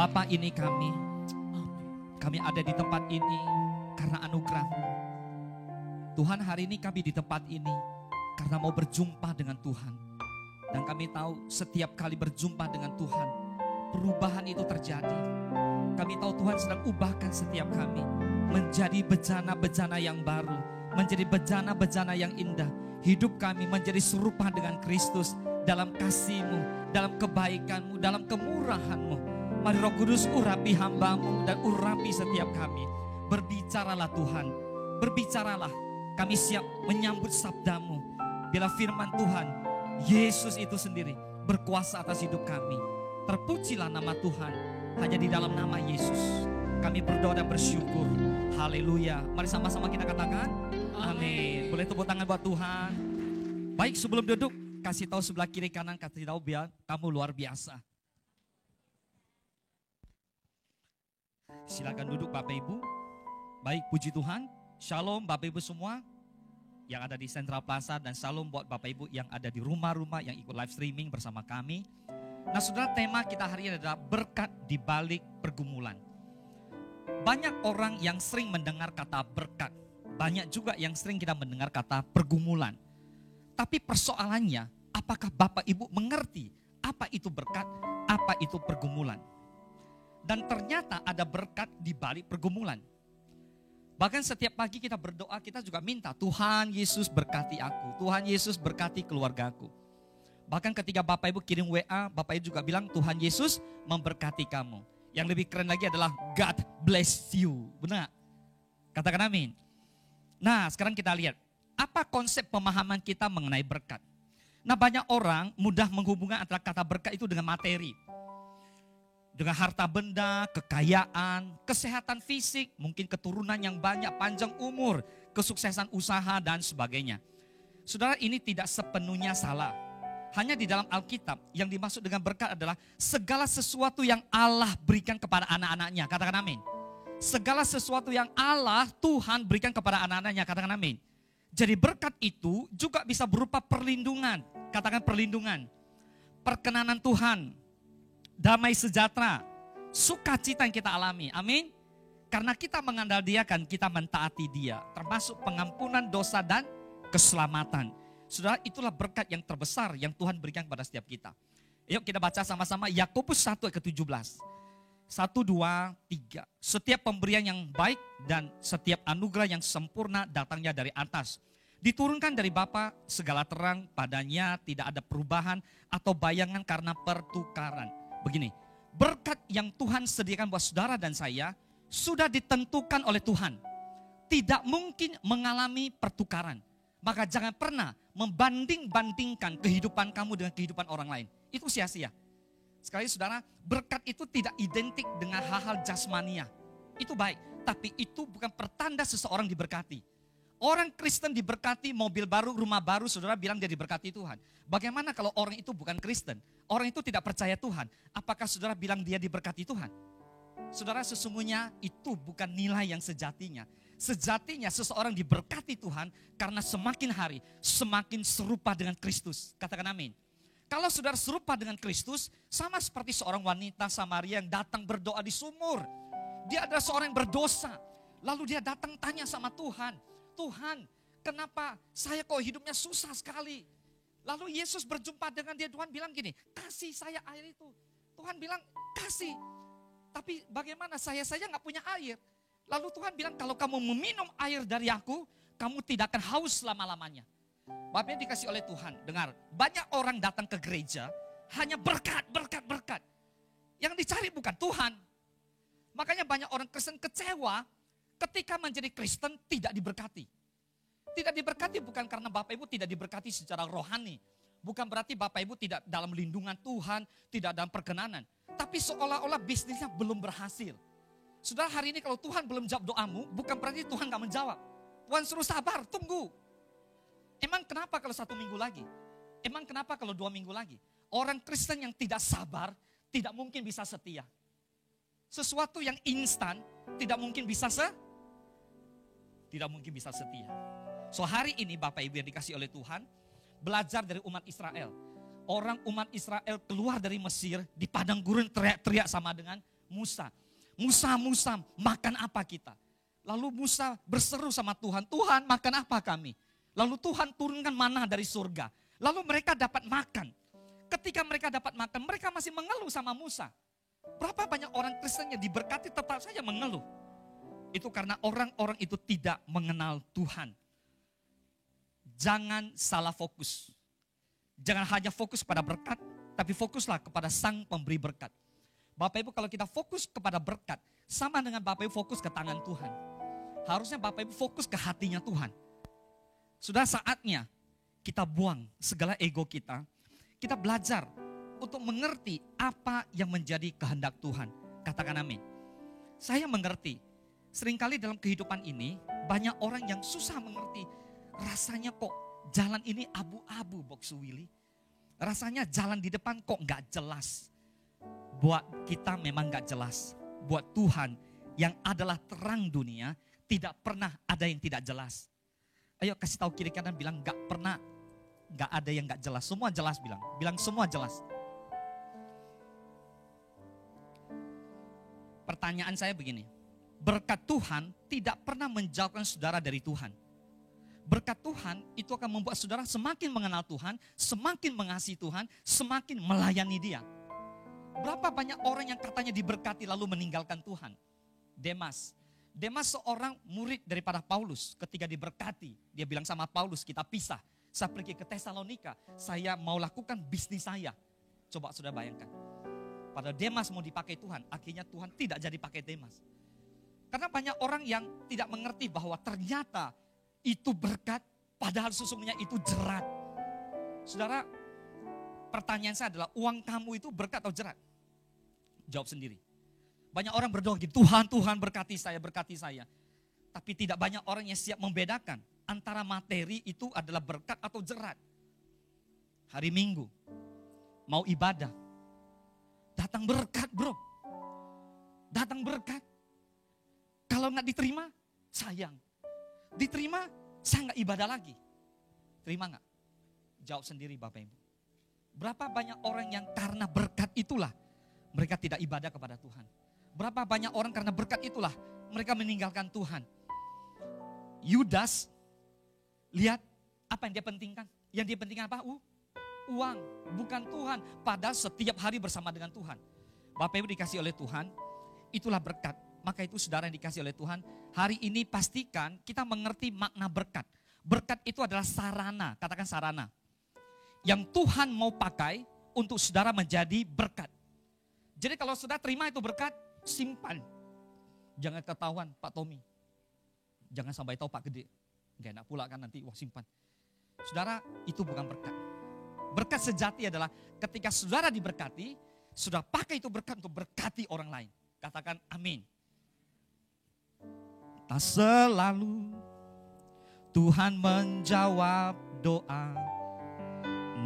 Bapa, ini kami ada di tempat ini karena anugerah-Mu. Tuhan, hari ini kami di tempat ini karena mau berjumpa dengan Tuhan. Dan kami tahu setiap kali berjumpa dengan Tuhan, perubahan itu terjadi. Kami tahu Tuhan sedang ubahkan setiap kami menjadi bejana-bejana yang baru, menjadi bejana-bejana yang indah. Hidup kami menjadi serupa dengan Kristus dalam kasih-Mu, dalam kebaikan-Mu, dalam kemurahan-Mu. Mari Roh Kudus urapi hamba-Mu dan urapi setiap kami. Berbicaralah Tuhan, berbicaralah. Kami siap menyambut sabda-Mu. Bila firman Tuhan, Yesus itu sendiri berkuasa atas hidup kami. Terpujilah nama Tuhan, hanya di dalam nama Yesus kami berdoa dan bersyukur. Haleluya. Mari sama-sama kita katakan amin. Boleh tepuk tangan buat Tuhan. Baik, sebelum duduk, kasih tahu sebelah kiri kanan, kasih tahu biar kamu luar biasa. Silakan duduk Bapak Ibu. Baik, puji Tuhan. Shalom Bapak Ibu semua yang ada di Central Plaza, dan shalom buat Bapak Ibu yang ada di rumah-rumah yang ikut live streaming bersama kami. Nah saudara, tema kita hari ini adalah berkat di balik pergumulan. Banyak orang yang sering mendengar kata berkat. Banyak juga yang sering kita mendengar kata pergumulan. Tapi persoalannya, apakah Bapak Ibu mengerti apa itu berkat, apa itu pergumulan? Dan ternyata ada berkat di balik pergumulan. Bahkan setiap pagi kita berdoa, kita juga minta Tuhan Yesus berkati aku, Tuhan Yesus berkati keluargaku. Bahkan ketika Bapak Ibu kirim WA, Bapak Ibu juga bilang Tuhan Yesus memberkati kamu. Yang lebih keren lagi adalah God bless you. Benar? Katakan amin. Nah sekarang kita lihat, apa konsep pemahaman kita mengenai berkat. Nah banyak orang mudah menghubungkan antara kata berkat itu dengan materi. Dengan harta benda, kekayaan, kesehatan fisik, mungkin keturunan yang banyak, panjang umur, kesuksesan usaha dan sebagainya. Saudara, ini tidak sepenuhnya salah. Hanya di dalam Alkitab yang dimaksud dengan berkat adalah segala sesuatu yang Allah berikan kepada anak-anaknya. Katakan amin. Segala sesuatu yang Allah, Tuhan berikan kepada anak-anaknya. Katakan amin. Jadi berkat itu juga bisa berupa perlindungan. Katakan perlindungan. Perkenanan Tuhan. Damai sejahtera. Sukacita yang kita alami. Amin. Karena kita mengandal Dia kan kita mentaati Dia. Termasuk pengampunan dosa dan keselamatan. Saudara, itulah berkat yang terbesar yang Tuhan berikan kepada setiap kita. Yuk kita baca sama-sama Yakobus 1 ayat ke-17. 1, 2, 3. Setiap pemberian yang baik dan setiap anugerah yang sempurna datangnya dari atas. Diturunkan dari Bapa, segala terang, padanya tidak ada perubahan atau bayangan karena pertukaran. Begini, berkat yang Tuhan sediakan buat saudara dan saya sudah ditentukan oleh Tuhan. Tidak mungkin mengalami pertukaran. Maka jangan pernah membanding-bandingkan kehidupan kamu dengan kehidupan orang lain. Itu sia-sia. Sekali saudara, berkat itu tidak identik dengan hal-hal jasmania. Itu baik, tapi itu bukan pertanda seseorang diberkati. Orang Kristen diberkati, mobil baru, rumah baru, saudara bilang dia diberkati Tuhan. Bagaimana kalau orang itu bukan Kristen? Orang itu tidak percaya Tuhan. Apakah saudara bilang dia diberkati Tuhan? Saudara, sesungguhnya itu bukan nilai yang sejatinya. Sejatinya seseorang diberkati Tuhan karena semakin hari semakin serupa dengan Kristus. Katakan amin. Kalau saudara serupa dengan Kristus, sama seperti seorang wanita Samaria yang datang berdoa di sumur. Dia adalah seorang yang berdosa. Lalu dia datang tanya sama Tuhan. Tuhan, kenapa saya kok hidupnya susah sekali? Lalu Yesus berjumpa dengan dia, Tuhan bilang gini, kasih saya air itu. Tuhan bilang, kasih. Tapi bagaimana saya gak punya air. Lalu Tuhan bilang, kalau kamu meminum air dari aku, kamu tidak akan haus selama-lamanya. Bapaknya dikasih oleh Tuhan. Dengar, banyak orang datang ke gereja, hanya berkat, berkat, berkat. Yang dicari bukan Tuhan. Makanya banyak orang Kristen kecewa, ketika menjadi Kristen tidak diberkati. Tidak diberkati bukan karena Bapak Ibu tidak diberkati secara rohani. Bukan berarti Bapak Ibu tidak dalam lindungan Tuhan, tidak dalam perkenanan. Tapi seolah-olah bisnisnya belum berhasil. Saudara, hari ini kalau Tuhan belum jawab doamu, bukan berarti Tuhan gak menjawab. Tuhan suruh sabar, tunggu. Emang kenapa kalau 1 minggu lagi? Emang kenapa kalau 2 minggu lagi? Orang Kristen yang tidak sabar, tidak mungkin bisa setia. Sesuatu yang instan, tidak mungkin bisa setia. So hari ini Bapak Ibu yang dikasih oleh Tuhan, belajar dari umat Israel. Orang umat Israel keluar dari Mesir, di padang gurun teriak-teriak sama dengan Musa. Musa, makan apa kita? Lalu Musa berseru sama Tuhan, Tuhan makan apa kami? Lalu Tuhan turunkan manna dari surga. Lalu mereka dapat makan. Ketika mereka dapat makan, mereka masih mengeluh sama Musa. Berapa banyak orang Kristen yang diberkati tetap saja mengeluh. Itu karena orang-orang itu tidak mengenal Tuhan. Jangan salah fokus. Jangan hanya fokus pada berkat, tapi fokuslah kepada Sang Pemberi berkat. Bapak Ibu, kalau kita fokus kepada berkat, sama dengan Bapak Ibu fokus ke tangan Tuhan. Harusnya Bapak Ibu fokus ke hatinya Tuhan. Sudah saatnya kita buang segala ego kita. Kita belajar untuk mengerti apa yang menjadi kehendak Tuhan. Katakan amin. Saya mengerti, seringkali dalam kehidupan ini banyak orang yang susah mengerti. Rasanya kok jalan ini abu-abu, Boksu Willy. Rasanya jalan di depan kok gak jelas. Buat kita memang gak jelas. Buat Tuhan yang adalah terang dunia, tidak pernah ada yang tidak jelas. Ayo kasih tahu kiri kanan, bilang gak pernah, gak ada yang gak jelas. Semua jelas bilang. Bilang semua jelas. Pertanyaan saya begini. Berkat Tuhan tidak pernah menjauhkan saudara dari Tuhan. Berkat Tuhan itu akan membuat saudara semakin mengenal Tuhan, semakin mengasihi Tuhan, semakin melayani Dia. Berapa banyak orang yang katanya diberkati lalu meninggalkan Tuhan? Demas seorang murid daripada Paulus. Ketika diberkati, dia bilang sama Paulus, kita pisah. Saya pergi ke Tesalonika, saya mau lakukan bisnis saya. Coba saudara bayangkan. Padahal Demas mau dipakai Tuhan, akhirnya Tuhan tidak jadi pakai Demas. Karena banyak orang yang tidak mengerti bahwa ternyata itu berkat, padahal sesungguhnya itu jerat. Saudara, pertanyaan saya adalah, uang kamu itu berkat atau jerat? Jawab sendiri. Banyak orang berdoa gitu, Tuhan berkati saya. Tapi tidak banyak orang yang siap membedakan antara materi itu adalah berkat atau jerat. Hari Minggu, mau ibadah, datang berkat bro. Datang berkat. Kalau nggak diterima, sayang. Diterima, saya nggak ibadah lagi. Terima nggak? Jawab sendiri Bapak Ibu. Berapa banyak orang yang karena berkat itulah mereka tidak ibadah kepada Tuhan. Berapa banyak orang karena berkat itulah mereka meninggalkan Tuhan. Yudas, lihat apa yang dia pentingkan. Yang dia pentingkan apa? Uang, bukan Tuhan. Padahal setiap hari bersama dengan Tuhan. Bapak Ibu dikasih oleh Tuhan, itulah berkat. Maka itu saudara yang dikasih oleh Tuhan, hari ini pastikan kita mengerti makna berkat. Berkat itu adalah sarana, katakan sarana. Yang Tuhan mau pakai untuk saudara menjadi berkat. Jadi kalau saudara terima itu berkat, simpan. Jangan ketahuan Pak Tommy. Jangan sampai tahu Pak Gede. Gak enak pula kan nanti, wah simpan. Saudara, itu bukan berkat. Berkat sejati adalah ketika saudara diberkati, saudara pakai itu berkat untuk berkati orang lain. Katakan amin. Tak selalu Tuhan menjawab doa,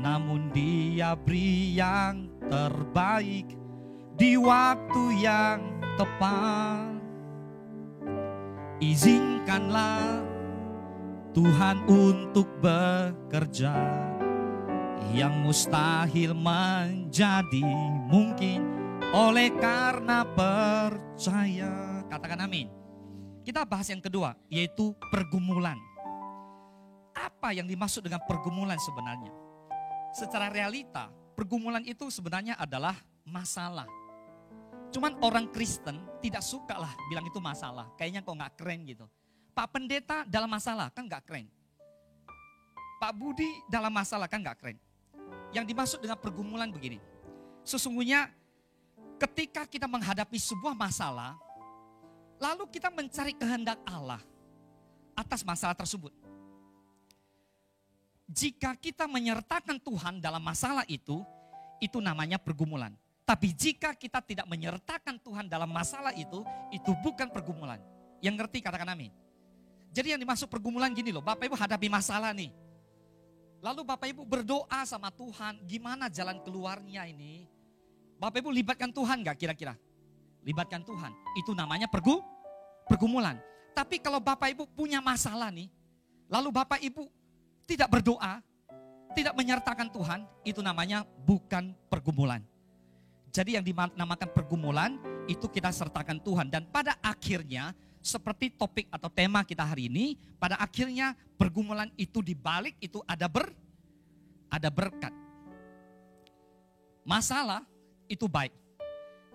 namun Dia beri yang terbaik di waktu yang tepat. Izinkanlah Tuhan untuk bekerja, yang mustahil menjadi mungkin oleh karena percaya. Katakan amin. Kita bahas yang kedua, yaitu pergumulan. Apa yang dimaksud dengan pergumulan sebenarnya? Secara realita, pergumulan itu sebenarnya adalah masalah. Cuman orang Kristen tidak suka lah bilang itu masalah. Kayaknya kok gak keren gitu. Pak Pendeta dalam masalah kan gak keren. Pak Budi dalam masalah kan gak keren. Yang dimaksud dengan pergumulan begini. Sesungguhnya ketika kita menghadapi sebuah masalah, lalu kita mencari kehendak Allah atas masalah tersebut. Jika kita menyertakan Tuhan dalam masalah itu namanya pergumulan. Tapi jika kita tidak menyertakan Tuhan dalam masalah itu bukan pergumulan. Yang ngerti katakan amin. Jadi yang dimaksud pergumulan gini loh, Bapak Ibu hadapi masalah nih. Lalu Bapak Ibu berdoa sama Tuhan, gimana jalan keluarnya ini? Bapak Ibu libatkan Tuhan gak kira-kira? Libatkan Tuhan, itu namanya pergumulan. Tapi kalau Bapak Ibu punya masalah nih, lalu Bapak Ibu tidak berdoa, tidak menyertakan Tuhan, itu namanya bukan pergumulan. Jadi yang dinamakan pergumulan itu kita sertakan Tuhan. Dan pada akhirnya, seperti topik atau tema kita hari ini, pada akhirnya pergumulan itu dibalik itu ada berkat. Masalah itu baik.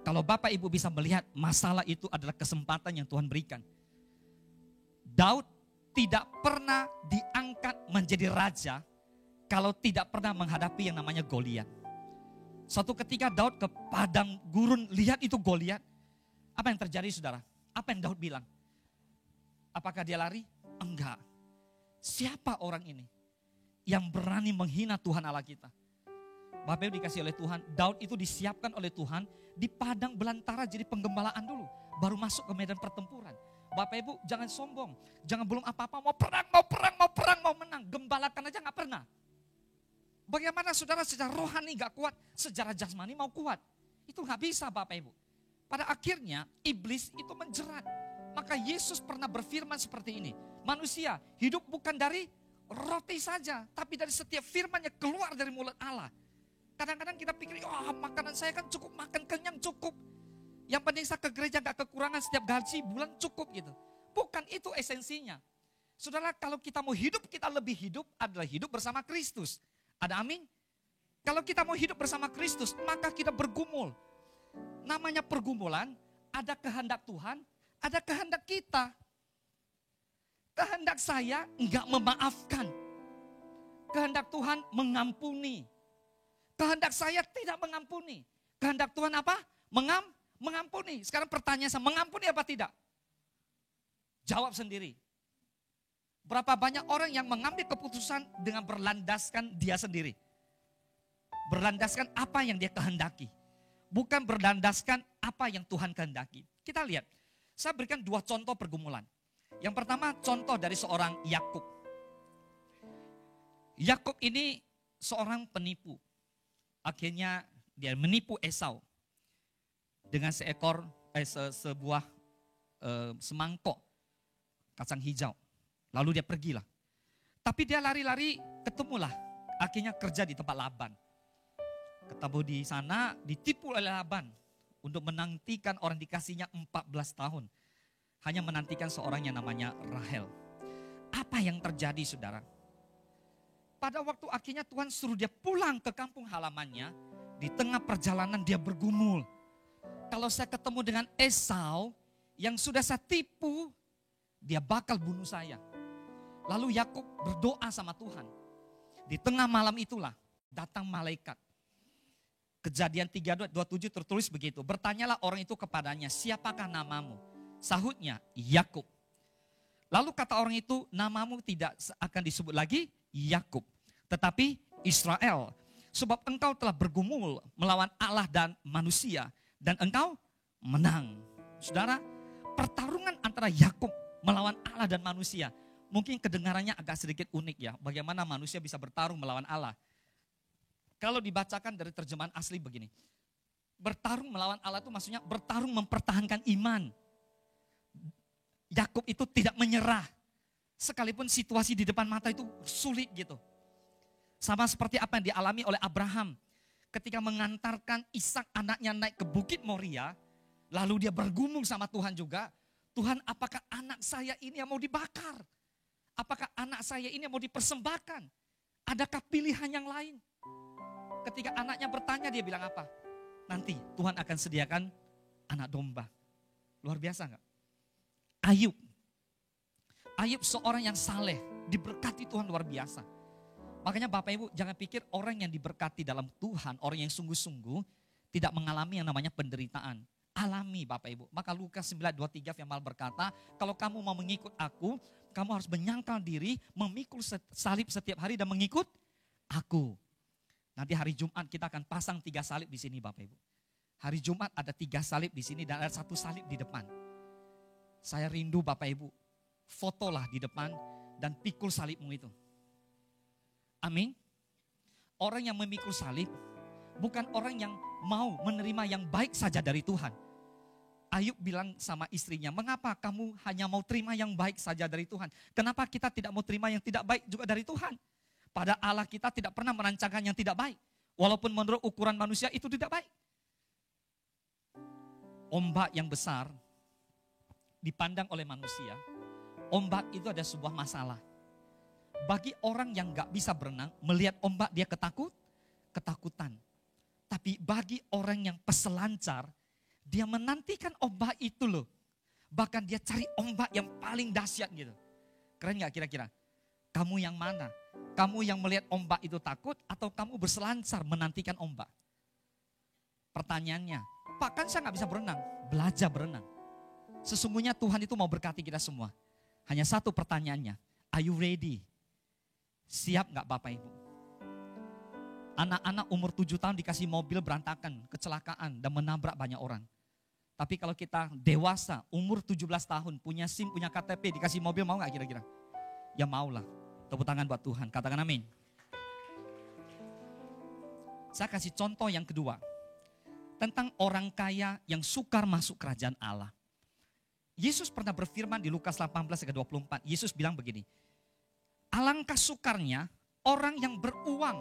Kalau Bapak Ibu bisa melihat masalah itu adalah kesempatan yang Tuhan berikan. Daud tidak pernah diangkat menjadi raja kalau tidak pernah menghadapi yang namanya Goliat. Suatu ketika Daud ke padang gurun, lihat itu Goliat. Apa yang terjadi saudara? Apa yang Daud bilang? Apakah dia lari? Enggak. Siapa orang ini yang berani menghina Tuhan Allah kita? Bapak Ibu dikasih oleh Tuhan, Daud itu disiapkan oleh Tuhan di padang belantara jadi penggembalaan dulu. Baru masuk ke medan pertempuran. Bapak Ibu jangan sombong, jangan belum apa-apa mau perang, mau menang. Gembalakan aja gak pernah. Bagaimana saudara secara rohani gak kuat, secara jasmani mau kuat. Itu gak bisa Bapak Ibu. Pada akhirnya iblis itu menjerat. Maka Yesus pernah berfirman seperti ini. Manusia hidup bukan dari roti saja, tapi dari setiap firman yang keluar dari mulut Allah. Kadang-kadang kita pikir, makanan saya kan cukup, makan kenyang cukup. Yang penting saya ke gereja gak kekurangan setiap gaji bulan cukup gitu. Bukan itu esensinya. Saudara, kalau kita mau hidup, kita lebih hidup adalah hidup bersama Kristus. Ada amin? Kalau kita mau hidup bersama Kristus, maka kita bergumul. Namanya pergumulan, ada kehendak Tuhan, ada kehendak kita. Kehendak saya enggak memaafkan. Kehendak Tuhan mengampuni. Kehendak saya tidak mengampuni. Kehendak Tuhan apa? Mengampuni. Sekarang pertanyaan saya, mengampuni apa tidak? Jawab sendiri. Berapa banyak orang yang mengambil keputusan dengan berlandaskan dia sendiri. Berlandaskan apa yang dia kehendaki. Bukan berlandaskan apa yang Tuhan kehendaki. Kita lihat, saya berikan 2 contoh pergumulan. Yang pertama contoh dari seorang Yakub. Yakub ini seorang penipu. Akhirnya dia menipu Esau dengan sebuah semangkok kacang hijau. Lalu dia pergilah. Tapi dia lari-lari ketemulah. Akhirnya kerja di tempat Laban. Ketemu di sana ditipu oleh Laban. Untuk menantikan orang dikasihnya 14 tahun. Hanya menantikan seorang yang namanya Rahel. Apa yang terjadi saudara? Pada waktu akhirnya Tuhan suruh dia pulang ke kampung halamannya. Di tengah perjalanan dia bergumul. Kalau saya ketemu dengan Esau yang sudah saya tipu, dia bakal bunuh saya. Lalu Yakub berdoa sama Tuhan. Di tengah malam itulah datang malaikat. Kejadian 3:27 tertulis begitu. Bertanyalah orang itu kepadanya, siapakah namamu? Sahutnya, Yakub. Lalu kata orang itu, namamu tidak akan disebut lagi Yakub, tetapi Israel. Sebab engkau telah bergumul melawan Allah dan manusia. Dan engkau menang. Saudara, pertarungan antara Yakub melawan Allah dan manusia. Mungkin kedengarannya agak sedikit unik ya. Bagaimana manusia bisa bertarung melawan Allah. Kalau dibacakan dari terjemahan asli begini. Bertarung melawan Allah itu maksudnya bertarung mempertahankan iman. Yakub itu tidak menyerah. Sekalipun situasi di depan mata itu sulit gitu. Sama seperti apa yang dialami oleh Abraham. Ketika mengantarkan Ishak anaknya naik ke Bukit Moria. Lalu dia bergumul sama Tuhan juga. Tuhan, apakah anak saya ini yang mau dibakar? Apakah anak saya ini yang mau dipersembahkan? Adakah pilihan yang lain? Ketika anaknya bertanya dia bilang apa? Nanti Tuhan akan sediakan anak domba. Luar biasa enggak? Ayub seorang yang saleh, diberkati Tuhan luar biasa. Makanya Bapak Ibu jangan pikir orang yang diberkati dalam Tuhan, orang yang sungguh-sungguh tidak mengalami yang namanya penderitaan. Alami Bapak Ibu. Maka Lukas 9:23 firman berkata, kalau kamu mau mengikut aku, kamu harus menyangkal diri, memikul salib setiap hari dan mengikut aku. Nanti hari Jumat kita akan pasang 3 salib di sini Bapak Ibu. Hari Jumat ada 3 salib di sini dan ada 1 salib di depan. Saya rindu Bapak Ibu, fotolah di depan dan pikul salibmu itu. Amin. Orang yang memikul salib bukan orang yang mau menerima yang baik saja dari Tuhan. Ayub bilang sama istrinya, mengapa kamu hanya mau terima yang baik saja dari Tuhan? Kenapa kita tidak mau terima yang tidak baik juga dari Tuhan? Pada Allah kita tidak pernah merancangkan yang tidak baik. Walaupun menurut ukuran manusia itu tidak baik. ombak yang besar dipandang oleh manusia, ombak itu ada sebuah masalah. Bagi orang yang gak bisa berenang, melihat ombak dia ketakutan. Tapi bagi orang yang peselancar, dia menantikan ombak itu loh. Bahkan dia cari ombak yang paling dahsyat gitu. Keren gak kira-kira? Kamu yang mana? Kamu yang melihat ombak itu takut atau kamu berselancar menantikan ombak? Pertanyaannya, Pak kan saya gak bisa berenang. Belajar berenang. Sesungguhnya Tuhan itu mau berkati kita semua. Hanya satu pertanyaannya, are you ready? Siap gak Bapak Ibu? Anak-anak umur 7 tahun dikasih mobil berantakan, kecelakaan dan menabrak banyak orang. Tapi kalau kita dewasa, umur 17 tahun, punya SIM, punya KTP, dikasih mobil mau gak kira-kira? Ya maulah. Tepuk tangan buat Tuhan, katakan amin. Saya kasih contoh yang kedua. Tentang orang kaya yang sukar masuk kerajaan Allah. Yesus pernah berfirman di Lukas 18 ayat 24. Yesus bilang begini. Alangkah sukarnya orang yang beruang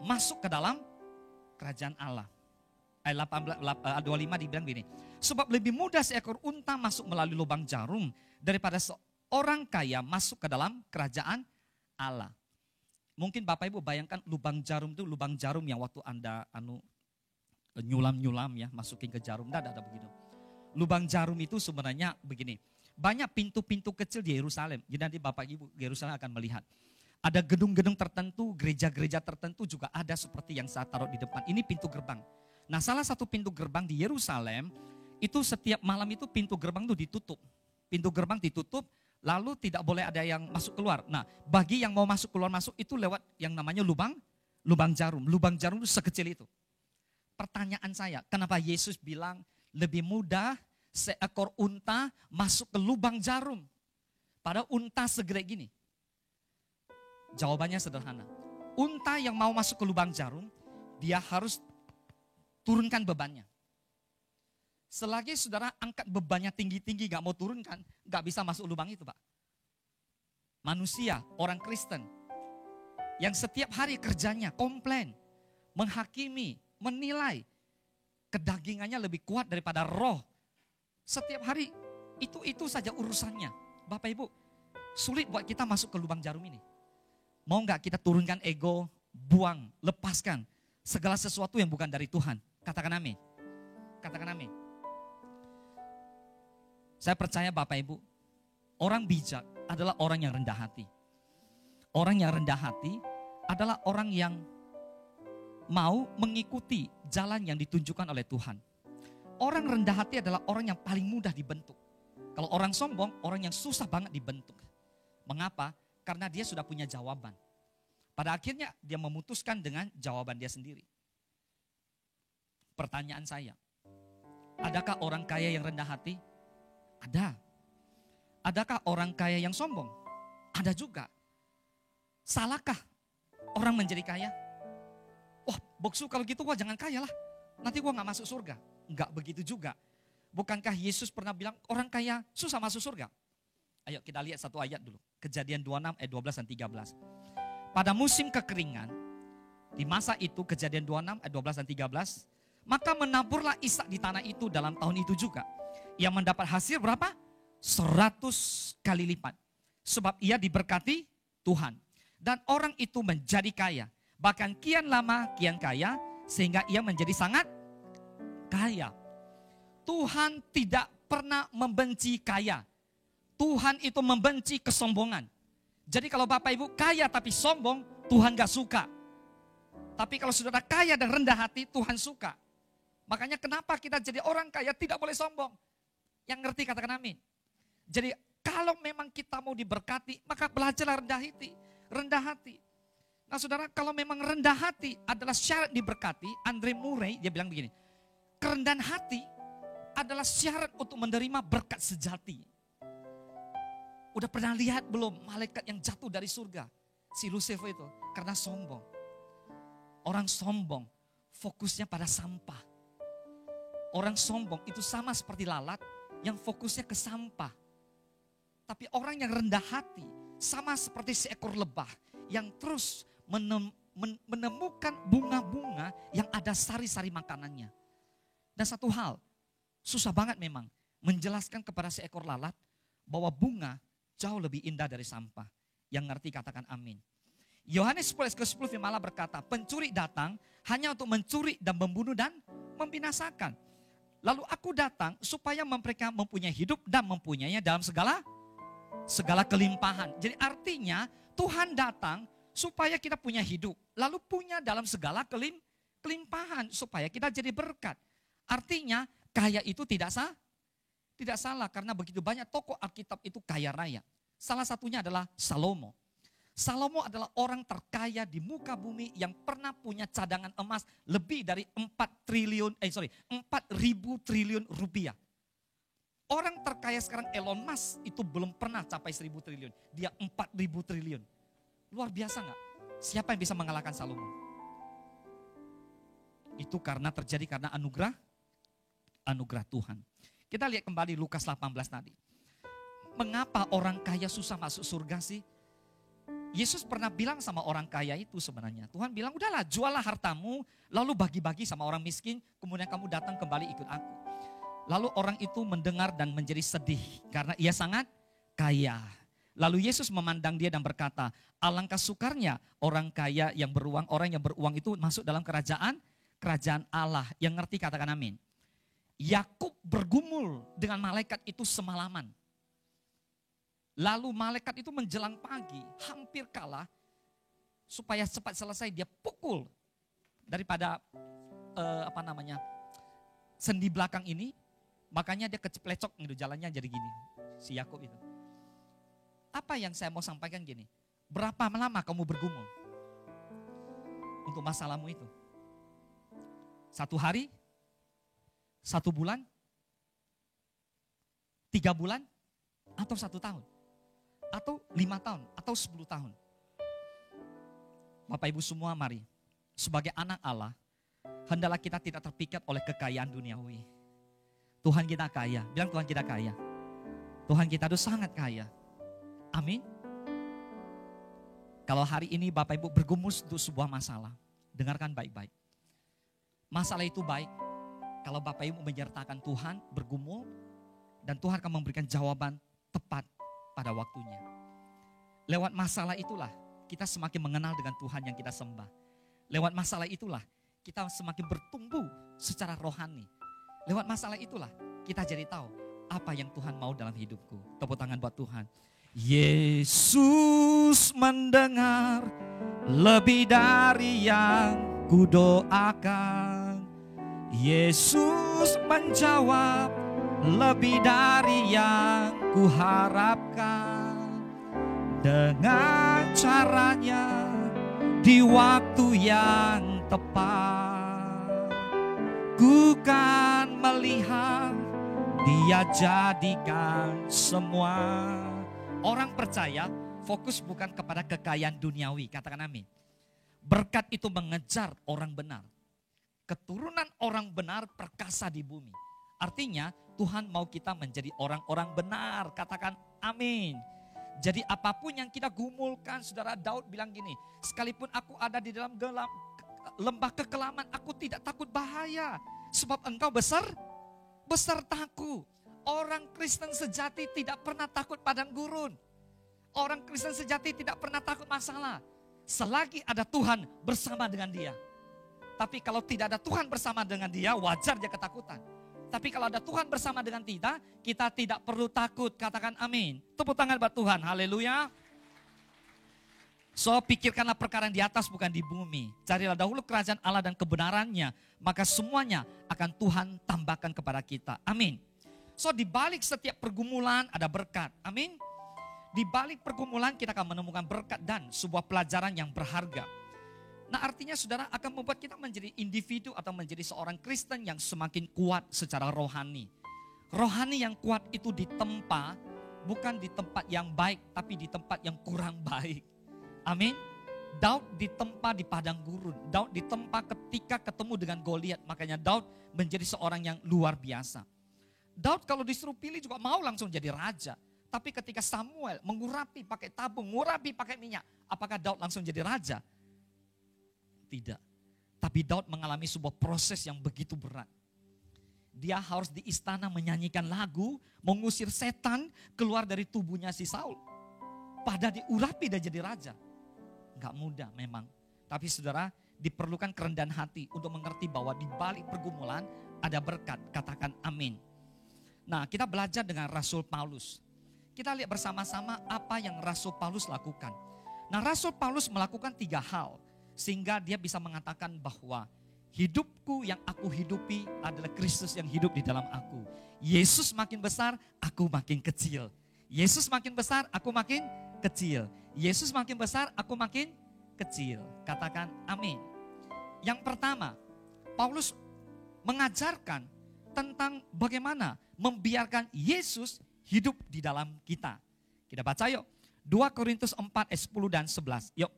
masuk ke dalam kerajaan Allah. Ayat 25 dibilang begini. Sebab lebih mudah seekor unta masuk melalui lubang jarum daripada seorang kaya masuk ke dalam kerajaan Allah. Mungkin Bapak Ibu bayangkan lubang jarum itu lubang jarum yang waktu Anda nyulam ya, masukin ke jarum. Tidak ada begitu. Lubang jarum itu sebenarnya begini. Banyak pintu-pintu kecil di Yerusalem. Jadi nanti Bapak Ibu di Yerusalem akan melihat. Ada gedung-gedung tertentu, gereja-gereja tertentu juga ada seperti yang saya taruh di depan. Ini pintu gerbang. Nah salah satu pintu gerbang di Yerusalem, itu setiap malam itu pintu gerbang itu ditutup. Pintu gerbang ditutup, lalu tidak boleh ada yang masuk keluar. Nah bagi yang mau masuk keluar masuk itu lewat yang namanya lubang jarum. Lubang jarum itu sekecil itu. Pertanyaan saya, kenapa Yesus bilang lebih mudah seekor unta masuk ke lubang jarum? Padahal unta segede gini. Jawabannya sederhana. Unta yang mau masuk ke lubang jarum, dia harus turunkan bebannya. Selagi saudara angkat bebannya tinggi-tinggi gak mau turunkan, gak bisa masuk lubang itu Pak. Manusia, orang Kristen, yang setiap hari kerjanya komplain, menghakimi, menilai, kedagingannya lebih kuat daripada roh. Setiap hari itu saja urusannya. Bapak Ibu, sulit buat kita masuk ke lubang jarum ini. Mau gak kita turunkan ego, buang, lepaskan segala sesuatu yang bukan dari Tuhan. Katakan amin. Katakan amin. Saya percaya Bapak Ibu, orang bijak adalah orang yang rendah hati. Orang yang rendah hati adalah orang yang mau mengikuti jalan yang ditunjukkan oleh Tuhan. Orang rendah hati adalah orang yang paling mudah dibentuk. Kalau orang sombong, orang yang susah banget dibentuk. Mengapa? Karena dia sudah punya jawaban. Pada akhirnya dia memutuskan dengan jawaban dia sendiri. Pertanyaan saya, adakah orang kaya yang rendah hati? Ada. Adakah orang kaya yang sombong? Ada juga. Salahkah orang menjadi kaya? Wah, boksu kalau gitu wah jangan kaya lah. Nanti gua gak masuk surga. Enggak begitu juga. Bukankah Yesus pernah bilang orang kaya susah masuk surga? Ayo kita lihat satu ayat dulu. Kejadian 26 ayat 12 dan 13. Pada musim kekeringan, di masa itu Kejadian 26 ayat 12 dan 13. Maka menaburlah Ishak di tanah itu dalam tahun itu juga. Ia mendapat hasil berapa? 100 kali lipat. Sebab ia diberkati Tuhan. Dan orang itu menjadi kaya. Bahkan kian lama kian kaya. Sehingga ia menjadi sangat kaya. Tuhan tidak pernah membenci kaya. Tuhan itu membenci kesombongan. Jadi kalau Bapak Ibu kaya tapi sombong, Tuhan gak suka. Tapi kalau saudara kaya dan rendah hati, Tuhan suka. Makanya kenapa kita jadi orang kaya tidak boleh sombong. Yang ngerti katakan amin. Jadi kalau memang kita mau diberkati, maka belajarlah rendah hati. Rendah hati. Nah saudara, kalau memang rendah hati adalah syarat diberkati, Andre Murray dia bilang begini. Kerendahan hati adalah syarat untuk menerima berkat sejati. Udah pernah lihat belum malaikat yang jatuh dari surga? Si Lucifer itu, karena sombong. Orang sombong fokusnya pada sampah. Orang sombong itu sama seperti lalat yang fokusnya ke sampah. Tapi orang yang rendah hati sama seperti seekor lebah yang terus menemukan bunga-bunga yang ada sari-sari makanannya. Dan satu hal, Susah banget memang menjelaskan kepada seekor lalat bahwa bunga jauh lebih indah dari sampah. Yang ngerti katakan amin. Yohanes 10 ke 10 firman Allah berkata, pencuri datang hanya untuk mencuri dan membunuh dan membinasakan. Lalu aku datang supaya mereka mempunyai hidup dan mempunyainya dalam segala kelimpahan. Jadi artinya Tuhan datang supaya kita punya hidup. Lalu punya dalam segala kelimpahan supaya kita jadi berkat. Artinya kaya itu tidak salah karena begitu banyak tokoh Alkitab itu kaya raya. Salah satunya adalah Salomo. Salomo adalah orang terkaya di muka bumi yang pernah punya cadangan emas lebih dari 4.000 triliun rupiah. Orang terkaya sekarang Elon Musk itu belum pernah capai 1.000 triliun. Dia 4.000 triliun. Luar biasa gak? Siapa yang bisa mengalahkan Salomo? Itu terjadi karena anugerah Tuhan. Kita lihat kembali Lukas 18 tadi. Mengapa orang kaya susah masuk surga sih? Yesus pernah bilang sama orang kaya itu sebenarnya. Tuhan bilang, udahlah jualah hartamu, lalu bagi-bagi sama orang miskin, kemudian kamu datang kembali ikut aku. Lalu orang itu mendengar dan menjadi sedih karena ia sangat kaya. Lalu Yesus memandang dia dan berkata, alangkah sukarnya orang kaya yang beruang, orang yang beruang itu masuk dalam kerajaan Allah. Yang ngerti katakan amin. Yakub bergumul dengan malaikat itu semalaman. Lalu malaikat itu menjelang pagi hampir kalah, supaya cepat selesai dia pukul daripada sendi belakang ini, makanya dia keceplecok gitu, jalannya jadi gini si Yakub itu. Apa yang saya mau sampaikan gini, berapa lama kamu bergumul untuk masalahmu itu? 1 hari? 1 bulan? 3 bulan? Atau 1 tahun? Atau 5 tahun, atau 10 tahun. Bapak Ibu semua mari, sebagai anak Allah, hendaklah kita tidak terpikat oleh kekayaan duniawi. Tuhan kita kaya, bilang Tuhan kita kaya. Tuhan kita itu sangat kaya. Amin. Kalau hari ini Bapak Ibu bergumul untuk sebuah masalah, dengarkan baik-baik. Masalah itu baik kalau Bapak Ibu menyertakan Tuhan, bergumul, dan Tuhan akan memberikan jawaban tepat pada waktunya. Lewat masalah itulah kita semakin mengenal dengan Tuhan yang kita sembah. Lewat masalah itulah kita semakin bertumbuh secara rohani. Lewat masalah itulah kita jadi tahu apa yang Tuhan mau dalam hidupku. Tepuk tangan buat Tuhan. Yesus mendengar lebih dari yang kudoakan. Yesus menjawab lebih dari yang kuharapkan. Dengan caranya di waktu yang tepat, ku kan melihat dia jadikan semua. Orang percaya fokus bukan kepada kekayaan duniawi, katakan amin. Berkat itu mengejar orang benar. Keturunan orang benar perkasa di bumi. Artinya Tuhan mau kita menjadi orang-orang benar, katakan amin. Jadi apapun yang kita gumulkan, saudara Daud bilang gini, sekalipun aku ada di dalam lembah kekelaman, aku tidak takut bahaya. Sebab engkau besertaku. Orang Kristen sejati tidak pernah takut padang gurun. Orang Kristen sejati tidak pernah takut masalah. Selagi ada Tuhan bersama dengan dia. Tapi kalau tidak ada Tuhan bersama dengan dia, wajar dia ketakutan. Tapi kalau ada Tuhan bersama dengan kita tidak perlu takut. Katakan amin. Tepuk tangan buat Tuhan. Haleluya. So pikirkanlah perkara yang di atas bukan di bumi. Carilah dahulu kerajaan Allah dan kebenarannya. Maka semuanya akan Tuhan tambahkan kepada kita. Amin. So di balik setiap pergumulan ada berkat. Amin. Di balik pergumulan kita akan menemukan berkat dan sebuah pelajaran yang berharga. Nah artinya saudara akan membuat kita menjadi individu atau menjadi seorang Kristen yang semakin kuat secara rohani. Rohani yang kuat itu ditempa bukan di tempat yang baik tapi di tempat yang kurang baik. Amin. Daud ditempa di padang gurun. Daud ditempa ketika ketemu dengan Goliat. Makanya Daud menjadi seorang yang luar biasa. Daud kalau disuruh pilih juga mau langsung jadi raja. Tapi ketika Samuel mengurapi pakai tabung, mengurapi pakai minyak. Apakah Daud langsung jadi raja? Tidak. Tapi Daud mengalami sebuah proses yang begitu berat. Dia harus di istana menyanyikan lagu, mengusir setan keluar dari tubuhnya si Saul. Pada diurapi dan jadi raja. Gak mudah memang. Tapi saudara, diperlukan kerendahan hati untuk mengerti bahwa di balik pergumulan ada berkat. Katakan amin. Nah, kita belajar dengan Rasul Paulus. Kita lihat bersama-sama apa yang Rasul Paulus lakukan. Nah, Rasul Paulus melakukan 3 hal sehingga dia bisa mengatakan bahwa hidupku yang aku hidupi adalah Kristus yang hidup di dalam aku. Yesus makin besar, aku makin kecil. Yesus makin besar, aku makin kecil. Yesus makin besar, aku makin kecil. Katakan amin. Yang pertama, Paulus mengajarkan tentang bagaimana membiarkan Yesus hidup di dalam kita. Kita baca yuk. 2 Korintus 4 ayat 10 dan 11. Yuk.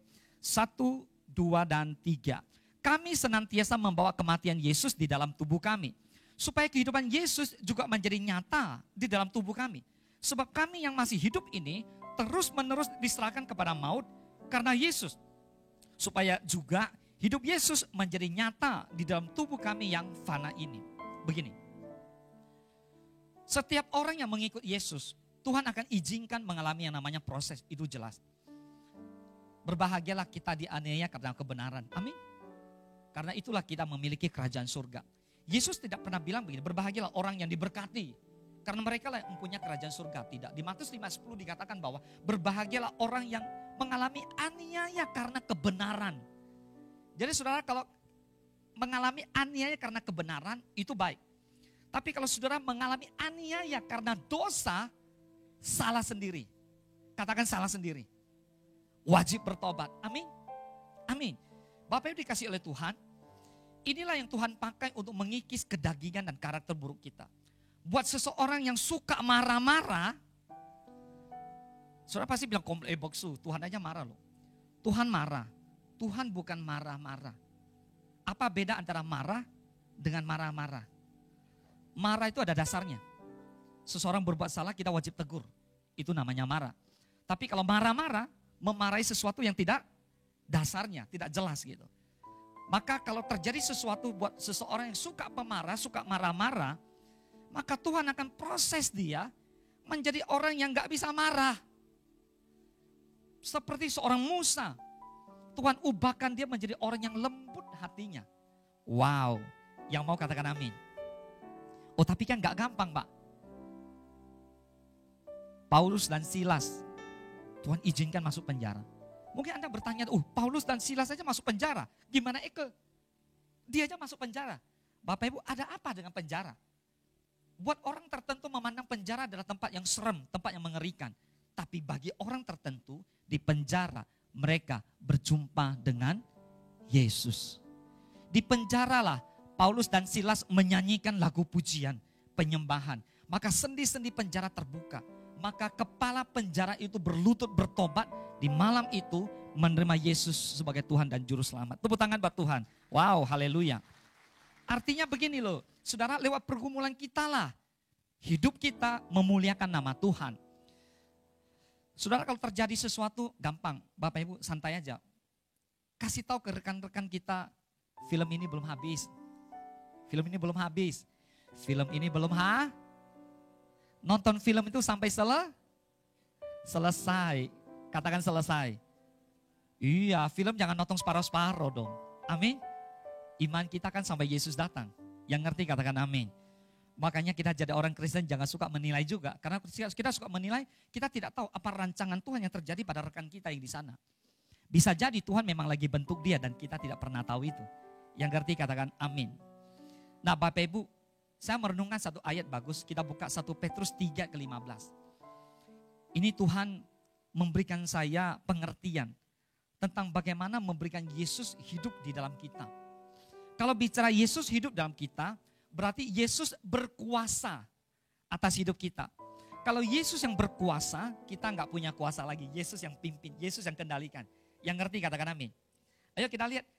1, 2 dan 3. Kami senantiasa membawa kematian Yesus di dalam tubuh kami. Supaya kehidupan Yesus juga menjadi nyata di dalam tubuh kami. Sebab kami yang masih hidup ini terus menerus diserahkan kepada maut karena Yesus. Supaya juga hidup Yesus menjadi nyata di dalam tubuh kami yang fana ini. Begini. Setiap orang yang mengikut Yesus, Tuhan akan izinkan mengalami yang namanya proses. Itu jelas. Berbahagialah kita dianiaya karena kebenaran. Amin. Karena itulah kita memiliki kerajaan surga. Yesus tidak pernah bilang begini, berbahagialah orang yang diberkati. Karena mereka lah yang mempunyai kerajaan surga. Tidak. Di Matius 5:10 dikatakan bahwa berbahagialah orang yang mengalami aniaya karena kebenaran. Jadi saudara, kalau mengalami aniaya karena kebenaran itu baik. Tapi kalau saudara mengalami aniaya karena dosa, salah sendiri. Katakan salah sendiri. Wajib bertobat. Amin. Amin. Bapak Ibu dikasih oleh Tuhan, inilah yang Tuhan pakai untuk mengikis kedagingan dan karakter buruk kita. Buat seseorang yang suka marah-marah, saudara pasti bilang komplek boksu, Tuhan aja marah loh. Tuhan marah, Tuhan bukan marah-marah. Apa beda antara marah dengan marah-marah? Marah itu ada dasarnya. Seseorang berbuat salah kita wajib tegur, itu namanya marah. Tapi kalau marah-marah, memarahi sesuatu yang tidak dasarnya, tidak jelas gitu. Maka kalau terjadi sesuatu buat seseorang yang suka pemarah, suka marah-marah, maka Tuhan akan proses dia menjadi orang yang gak bisa marah. Seperti seorang Musa, Tuhan ubahkan dia menjadi orang yang lembut hatinya. Wow, yang mau katakan amin. Oh tapi kan gak gampang Pak. Paulus dan Silas, Tuhan izinkan masuk penjara. Mungkin Anda bertanya, Paulus dan Silas saja masuk penjara. Gimana Eke? Dia aja masuk penjara. Bapak Ibu, ada apa dengan penjara? Buat orang tertentu memandang penjara adalah tempat yang serem, tempat yang mengerikan. Tapi bagi orang tertentu, di penjara mereka berjumpa dengan Yesus. Di penjaralah Paulus dan Silas menyanyikan lagu pujian, penyembahan. Maka sendi-sendi penjara terbuka. Maka kepala penjara itu berlutut bertobat. Di malam itu menerima Yesus sebagai Tuhan dan Juru Selamat. Tepuk tangan buat Tuhan. Wow, haleluya. Artinya begini loh, saudara, lewat pergumulan kita lah hidup kita memuliakan nama Tuhan. Saudara, kalau terjadi sesuatu gampang, Bapak Ibu santai aja. Kasih tahu ke rekan-rekan kita, film ini belum habis. Film ini belum habis. Film ini belum nonton film itu sampai selesai. Katakan selesai. Iya, film jangan nonton separuh-separuh dong. Amin. Iman kita kan sampai Yesus datang. Yang ngerti katakan amin. Makanya kita jadi orang Kristen jangan suka menilai juga. Karena kita suka menilai, kita tidak tahu apa rancangan Tuhan yang terjadi pada rekan kita yang di sana. Bisa jadi Tuhan memang lagi bentuk dia dan kita tidak pernah tahu itu. Yang ngerti katakan amin. Nah Bapak Ibu, saya merenungkan satu ayat bagus. Kita buka 1 Petrus 3:15. Ini Tuhan memberikan saya pengertian tentang bagaimana memberikan Yesus hidup di dalam kita. Kalau bicara Yesus hidup dalam kita, berarti Yesus berkuasa atas hidup kita. Kalau Yesus yang berkuasa, kita nggak punya kuasa lagi. Yesus yang pimpin, Yesus yang kendalikan. Yang ngerti katakan amin. Ayo kita lihat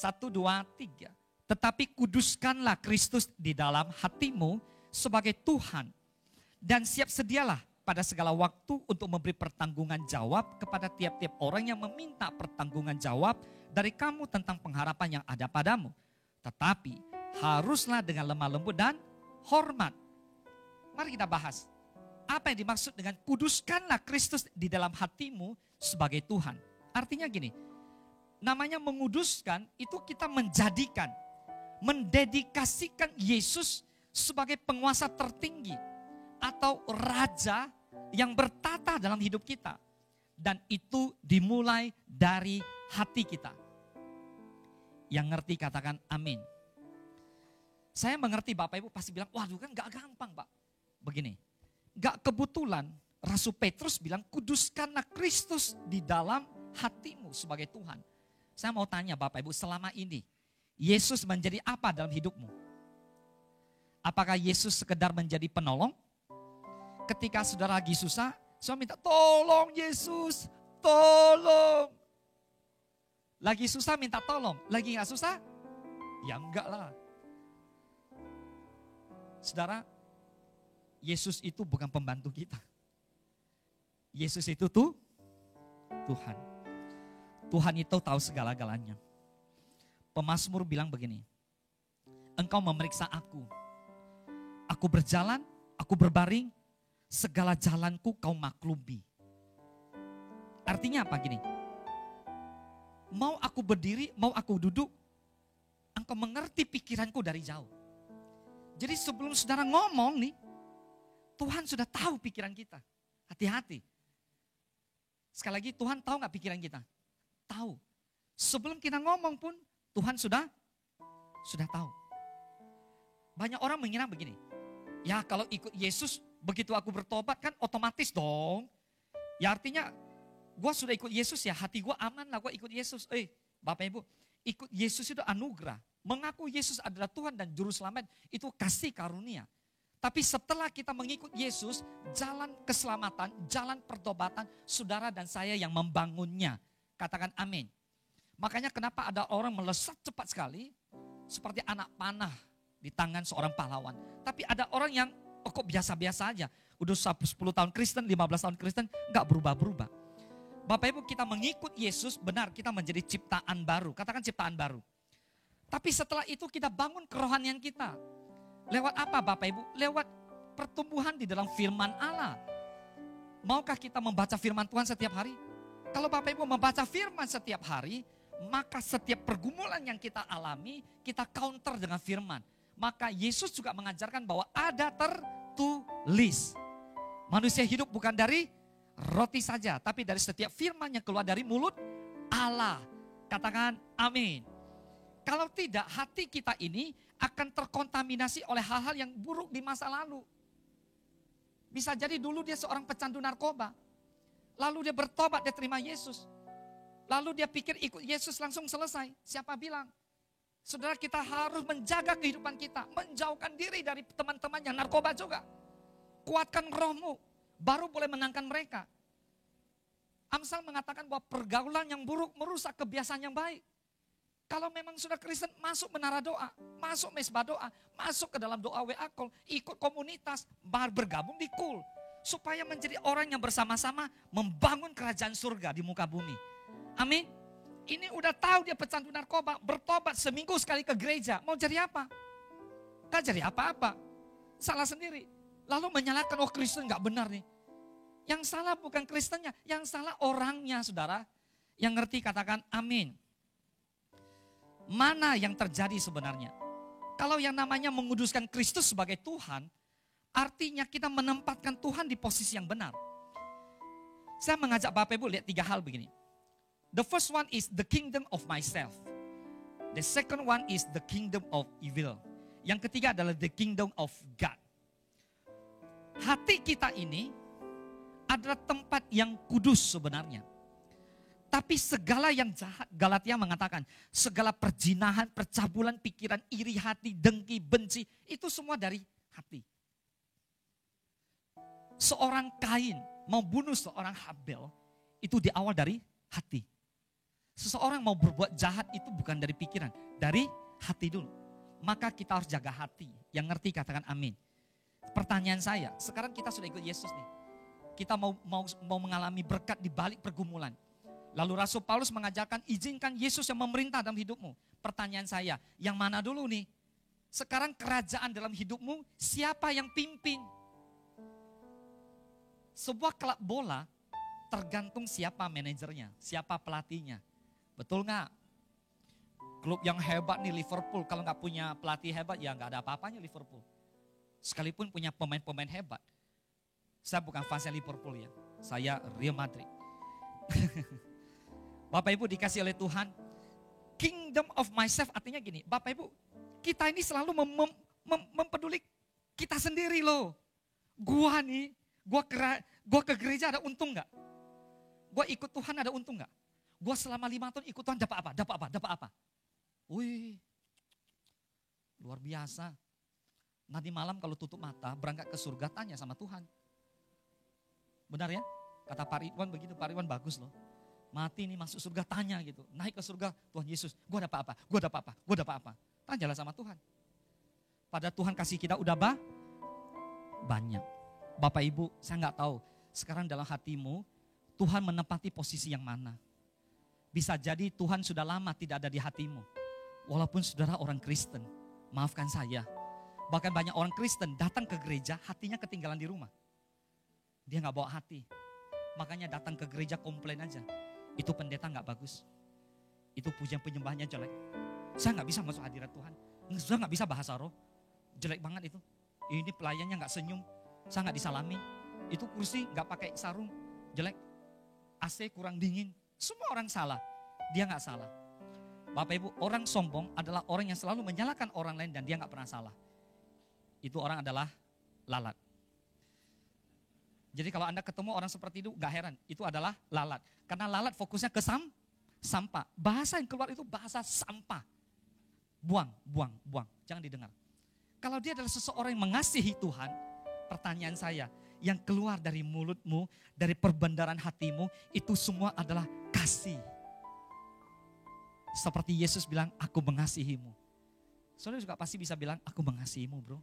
1, 2, 3. Tetapi kuduskanlah Kristus di dalam hatimu sebagai Tuhan. Dan siap sedialah pada segala waktu untuk memberi pertanggungan jawab kepada tiap-tiap orang yang meminta pertanggungan jawab dari kamu tentang pengharapan yang ada padamu. Tetapi haruslah dengan lemah lembut dan hormat. Mari kita bahas. Apa yang dimaksud dengan kuduskanlah Kristus di dalam hatimu sebagai Tuhan. Artinya gini, namanya menguduskan itu kita menjadikan, mendedikasikan Yesus sebagai penguasa tertinggi atau raja yang bertata dalam hidup kita. Dan itu dimulai dari hati kita. Yang ngerti katakan amin. Saya mengerti Bapak Ibu pasti bilang, waduh kan gak gampang Pak. Begini, gak kebetulan Rasul Petrus bilang kuduskanlah Kristus di dalam hatimu sebagai Tuhan. Saya mau tanya Bapak Ibu, selama ini Yesus menjadi apa dalam hidupmu? Apakah Yesus sekedar menjadi penolong? Ketika saudara lagi susah, saudara minta tolong Yesus, tolong. Lagi susah minta tolong, lagi gak susah? Ya enggak lah. Saudara, Yesus itu bukan pembantu kita. Yesus itu tuh Tuhan. Tuhan itu tahu segala-galanya. Pemazmur bilang begini, engkau memeriksa aku. Aku berjalan, aku berbaring, segala jalanku kau maklumi. Artinya apa gini? Mau aku berdiri, mau aku duduk, engkau mengerti pikiranku dari jauh. Jadi sebelum saudara ngomong nih, Tuhan sudah tahu pikiran kita. Hati-hati. Sekali lagi Tuhan tahu gak pikiran kita? Tahu. Sebelum kita ngomong pun Tuhan sudah tahu. Banyak orang mengira begini. Ya kalau ikut Yesus begitu aku bertobat kan otomatis dong. Ya artinya gue sudah ikut Yesus ya hati gue aman lah gue ikut Yesus. Bapak Ibu ikut Yesus itu anugerah. Mengaku Yesus adalah Tuhan dan Juru Selamat itu kasih karunia. Tapi setelah kita mengikut Yesus, jalan keselamatan, jalan pertobatan, saudara dan saya yang membangunnya. Katakan amin. Makanya kenapa ada orang melesat cepat sekali, seperti anak panah di tangan seorang pahlawan. Tapi ada orang yang kok biasa-biasa aja. Udah 10 tahun Kristen, 15 tahun Kristen, gak berubah-berubah. Bapak Ibu kita mengikut Yesus, benar kita menjadi ciptaan baru. Katakan ciptaan baru. Tapi setelah itu kita bangun kerohanian kita. Lewat apa Bapak Ibu? Lewat pertumbuhan di dalam firman Allah. Maukah kita membaca firman Tuhan setiap hari? Kalau Bapak Ibu membaca firman setiap hari, maka setiap pergumulan yang kita alami, kita counter dengan firman. Maka Yesus juga mengajarkan bahwa ada tertulis. Manusia hidup bukan dari roti saja, tapi dari setiap firman yang keluar dari mulut Allah. Katakan amin. Kalau tidak, hati kita ini akan terkontaminasi oleh hal-hal yang buruk di masa lalu. Bisa jadi dulu dia seorang pecandu narkoba. Lalu dia bertobat, dia terima Yesus. Lalu dia pikir ikut Yesus langsung selesai. Siapa bilang? Saudara kita harus menjaga kehidupan kita. Menjauhkan diri dari teman-teman yang narkoba juga. Kuatkan rohmu, baru boleh menangkan mereka. Amsal mengatakan bahwa pergaulan yang buruk merusak kebiasaan yang baik. Kalau memang sudah Kristen, masuk menara doa, masuk mesbah doa, masuk ke dalam doa WA call, ikut komunitas, bergabung di KUL. Supaya menjadi orang yang bersama-sama membangun kerajaan surga di muka bumi. Amin. Ini udah tahu dia pecandu narkoba, bertobat seminggu sekali ke gereja. Mau jadi apa? Gak jadi apa-apa. Salah sendiri. Lalu menyalahkan, oh Kristen gak benar nih. Yang salah bukan Kristennya, yang salah orangnya saudara. Yang ngerti katakan amin. Mana yang terjadi sebenarnya? Kalau yang namanya menguduskan Kristus sebagai Tuhan, artinya kita menempatkan Tuhan di posisi yang benar. Saya mengajak Bapak Ibu lihat 3 hal begini. The first one is the kingdom of myself. The second one is the kingdom of evil. Yang ketiga adalah the kingdom of God. Hati kita ini adalah tempat yang kudus sebenarnya. Tapi segala yang jahat, Galatia mengatakan, segala perjinahan, percabulan, pikiran, iri hati, dengki, benci, itu semua dari hati. Seorang Kain mau bunuh seorang Habel, itu di awal dari hati. Seseorang mau berbuat jahat itu bukan dari pikiran, dari hati dulu. Maka kita harus jaga hati. Yang ngerti katakan amin. Pertanyaan saya, sekarang kita sudah ikut Yesus nih. Kita mau mengalami berkat di balik pergumulan. Lalu Rasul Paulus mengajarkan izinkan Yesus yang memerintah dalam hidupmu. Pertanyaan saya, yang mana dulu nih? Sekarang kerajaan dalam hidupmu, siapa yang pimpin? Sebuah klub bola tergantung siapa manajernya, siapa pelatihnya. Betul nggak? Klub yang hebat nih Liverpool, kalau nggak punya pelatih hebat ya nggak ada apa-apanya Liverpool. Sekalipun punya pemain-pemain hebat. Saya bukan fansnya Liverpool ya, saya Real Madrid. Bapak Ibu dikasih oleh Tuhan, kingdom of myself artinya gini, Bapak Ibu, kita ini selalu mempedulik kita sendiri loh. Gua nih, gua ke gereja ada untung nggak? Gua ikut Tuhan ada untung nggak? Gua selama 5 tahun ikut Tuhan dapat apa? Dapat apa? Dapat apa? Wih, luar biasa. Nanti malam kalau tutup mata berangkat ke surga tanya sama Tuhan. Benar ya? Kata Pak Ridwan begitu, Pak Ridwan bagus loh. Mati nih masuk surga tanya gitu. Naik ke surga, Tuhan Yesus, gua dapat apa? Gua dapat apa? Gua dapat apa? Tanyalah sama Tuhan. Pada Tuhan kasih kita udah banyak. Bapak Ibu, saya nggak tahu sekarang dalam hatimu Tuhan menempati posisi yang mana. Bisa jadi Tuhan sudah lama tidak ada di hatimu. Walaupun saudara orang Kristen, maafkan saya. Bahkan banyak orang Kristen datang ke gereja, hatinya ketinggalan di rumah. Dia nggak bawa hati. Makanya datang ke gereja komplain aja. Itu pendeta nggak bagus. Itu pujian penyembahnya jelek. Saya nggak bisa masuk hadirat Tuhan. Saya nggak bisa bahasa roh. Jelek banget itu. Ini pelayannya nggak senyum. Saya nggak disalami. Itu kursi nggak pakai sarung. Jelek. AC kurang dingin. Semua orang salah. Dia nggak salah. Bapak Ibu, orang sombong adalah orang yang selalu menyalahkan orang lain dan dia nggak pernah salah. Itu orang adalah lalat. Jadi kalau Anda ketemu orang seperti itu gak heran, itu adalah lalat. Karena lalat fokusnya ke sampah. Bahasa yang keluar itu bahasa sampah. Buang. Jangan didengar. Kalau dia adalah seseorang yang mengasihi Tuhan, pertanyaan saya, yang keluar dari mulutmu, dari perbendaharaan hatimu, itu semua adalah kasih. Seperti Yesus bilang, aku mengasihimu. Saudara juga pasti bisa bilang, aku mengasihimu bro.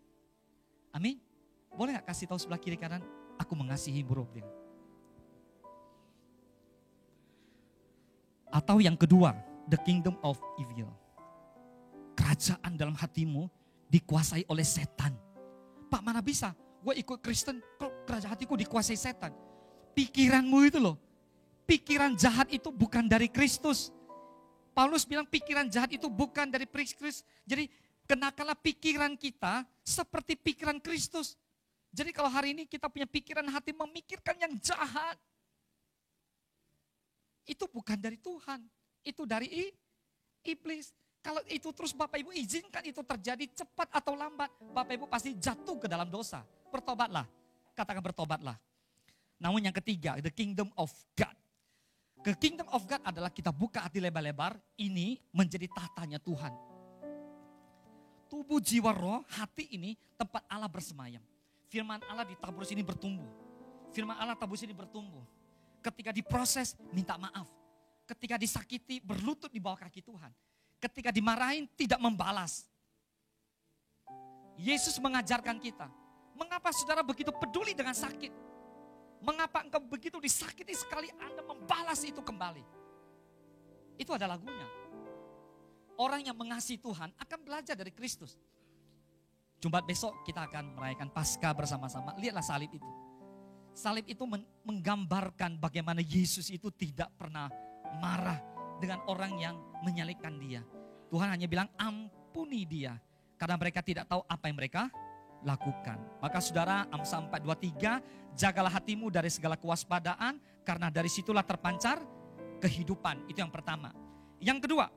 Amin. Boleh gak kasih tahu sebelah kiri kanan, aku mengasihi bro. Atau yang kedua, the kingdom of evil. Kerajaan dalam hatimu dikuasai oleh setan. Pak mana bisa, gue ikut Kristen, kok kerajaan hatiku dikuasai setan. Pikiranmu itu loh, pikiran jahat itu bukan dari Kristus. Paulus bilang pikiran jahat itu bukan dari Kristus. Jadi kenakanlah pikiran kita seperti pikiran Kristus. Jadi kalau hari ini kita punya pikiran hati memikirkan yang jahat. Itu bukan dari Tuhan. Itu dari iblis. Kalau itu terus Bapak Ibu izinkan itu terjadi cepat atau lambat. Bapak Ibu pasti jatuh ke dalam dosa. Bertobatlah. Katakan bertobatlah. Namun yang ketiga, the kingdom of God. The kingdom of God adalah kita buka hati lebar-lebar. Ini menjadi tahtanya Tuhan. Tubuh, jiwa, roh, hati ini tempat Allah bersemayam. Firman Allah ditabur sini bertumbuh. Firman Allah tabur sini bertumbuh. Ketika diproses, minta maaf. Ketika disakiti, berlutut di bawah kaki Tuhan. Ketika dimarahin, tidak membalas. Yesus mengajarkan kita. Mengapa saudara begitu peduli dengan sakit? Mengapa engkau begitu disakiti sekali Anda membalas itu kembali? Itu ada lagunya. Orang yang mengasihi Tuhan akan belajar dari Kristus. Jumat besok kita akan merayakan Paskah bersama-sama. Lihatlah salib itu. Salib itu menggambarkan bagaimana Yesus itu tidak pernah marah dengan orang yang menyalibkan dia. Tuhan hanya bilang ampuni dia. Karena mereka tidak tahu apa yang mereka lakukan. Maka saudara, Amsal 4:23, jagalah hatimu dari segala kewaspadaan, karena dari situlah terpancar kehidupan. Itu yang pertama. Yang kedua,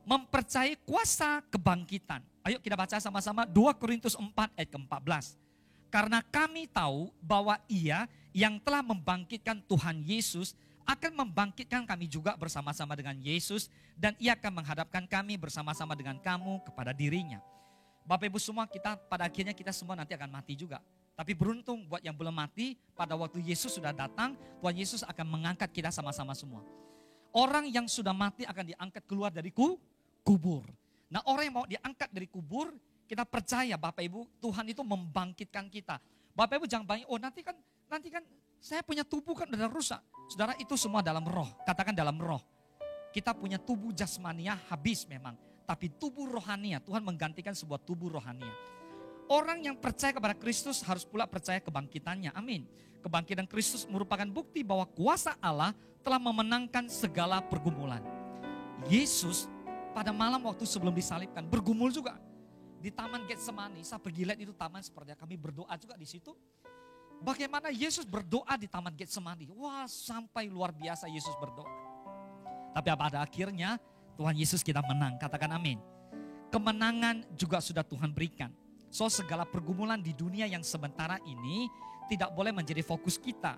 mempercayai kuasa kebangkitan. Ayo kita baca sama-sama 2 Korintus 4 ayat ke-14. Karena kami tahu bahwa Ia yang telah membangkitkan Tuhan Yesus akan membangkitkan kami juga bersama-sama dengan Yesus, dan Ia akan menghadapkan kami bersama-sama dengan kamu kepada dirinya. Bapak Ibu semua, kita pada akhirnya kita semua nanti akan mati juga. Tapi beruntung buat yang belum mati, pada waktu Yesus sudah datang, Tuhan Yesus akan mengangkat kita sama-sama semua. Orang yang sudah mati akan diangkat keluar dari kubur. Nah, orang yang mau diangkat dari kubur, kita percaya Bapak Ibu, Tuhan itu membangkitkan kita. Bapak Ibu jangan bayangin, oh nanti kan saya punya tubuh kan udah rusak. Saudara, itu semua dalam roh. Katakan dalam roh. Kita punya tubuh jasmania habis memang. tapi tubuh rohania. Tuhan menggantikan sebuah tubuh rohania. Orang yang percaya kepada Kristus harus pula percaya kebangkitannya. Amin. Kebangkitan Kristus merupakan bukti bahwa kuasa Allah telah memenangkan segala pergumulan. Yesus pada malam waktu sebelum disalibkan bergumul juga. Di Taman Getsemani, saya pergi lihat itu taman seperti kami berdoa juga di situ. Bagaimana Yesus berdoa di Taman Getsemani. Wah, sampai luar biasa Yesus berdoa. Tapi pada akhirnya Tuhan Yesus kita menang. Katakan amin. Kemenangan juga sudah Tuhan berikan. So segala pergumulan di dunia yang sementara ini tidak boleh menjadi fokus kita.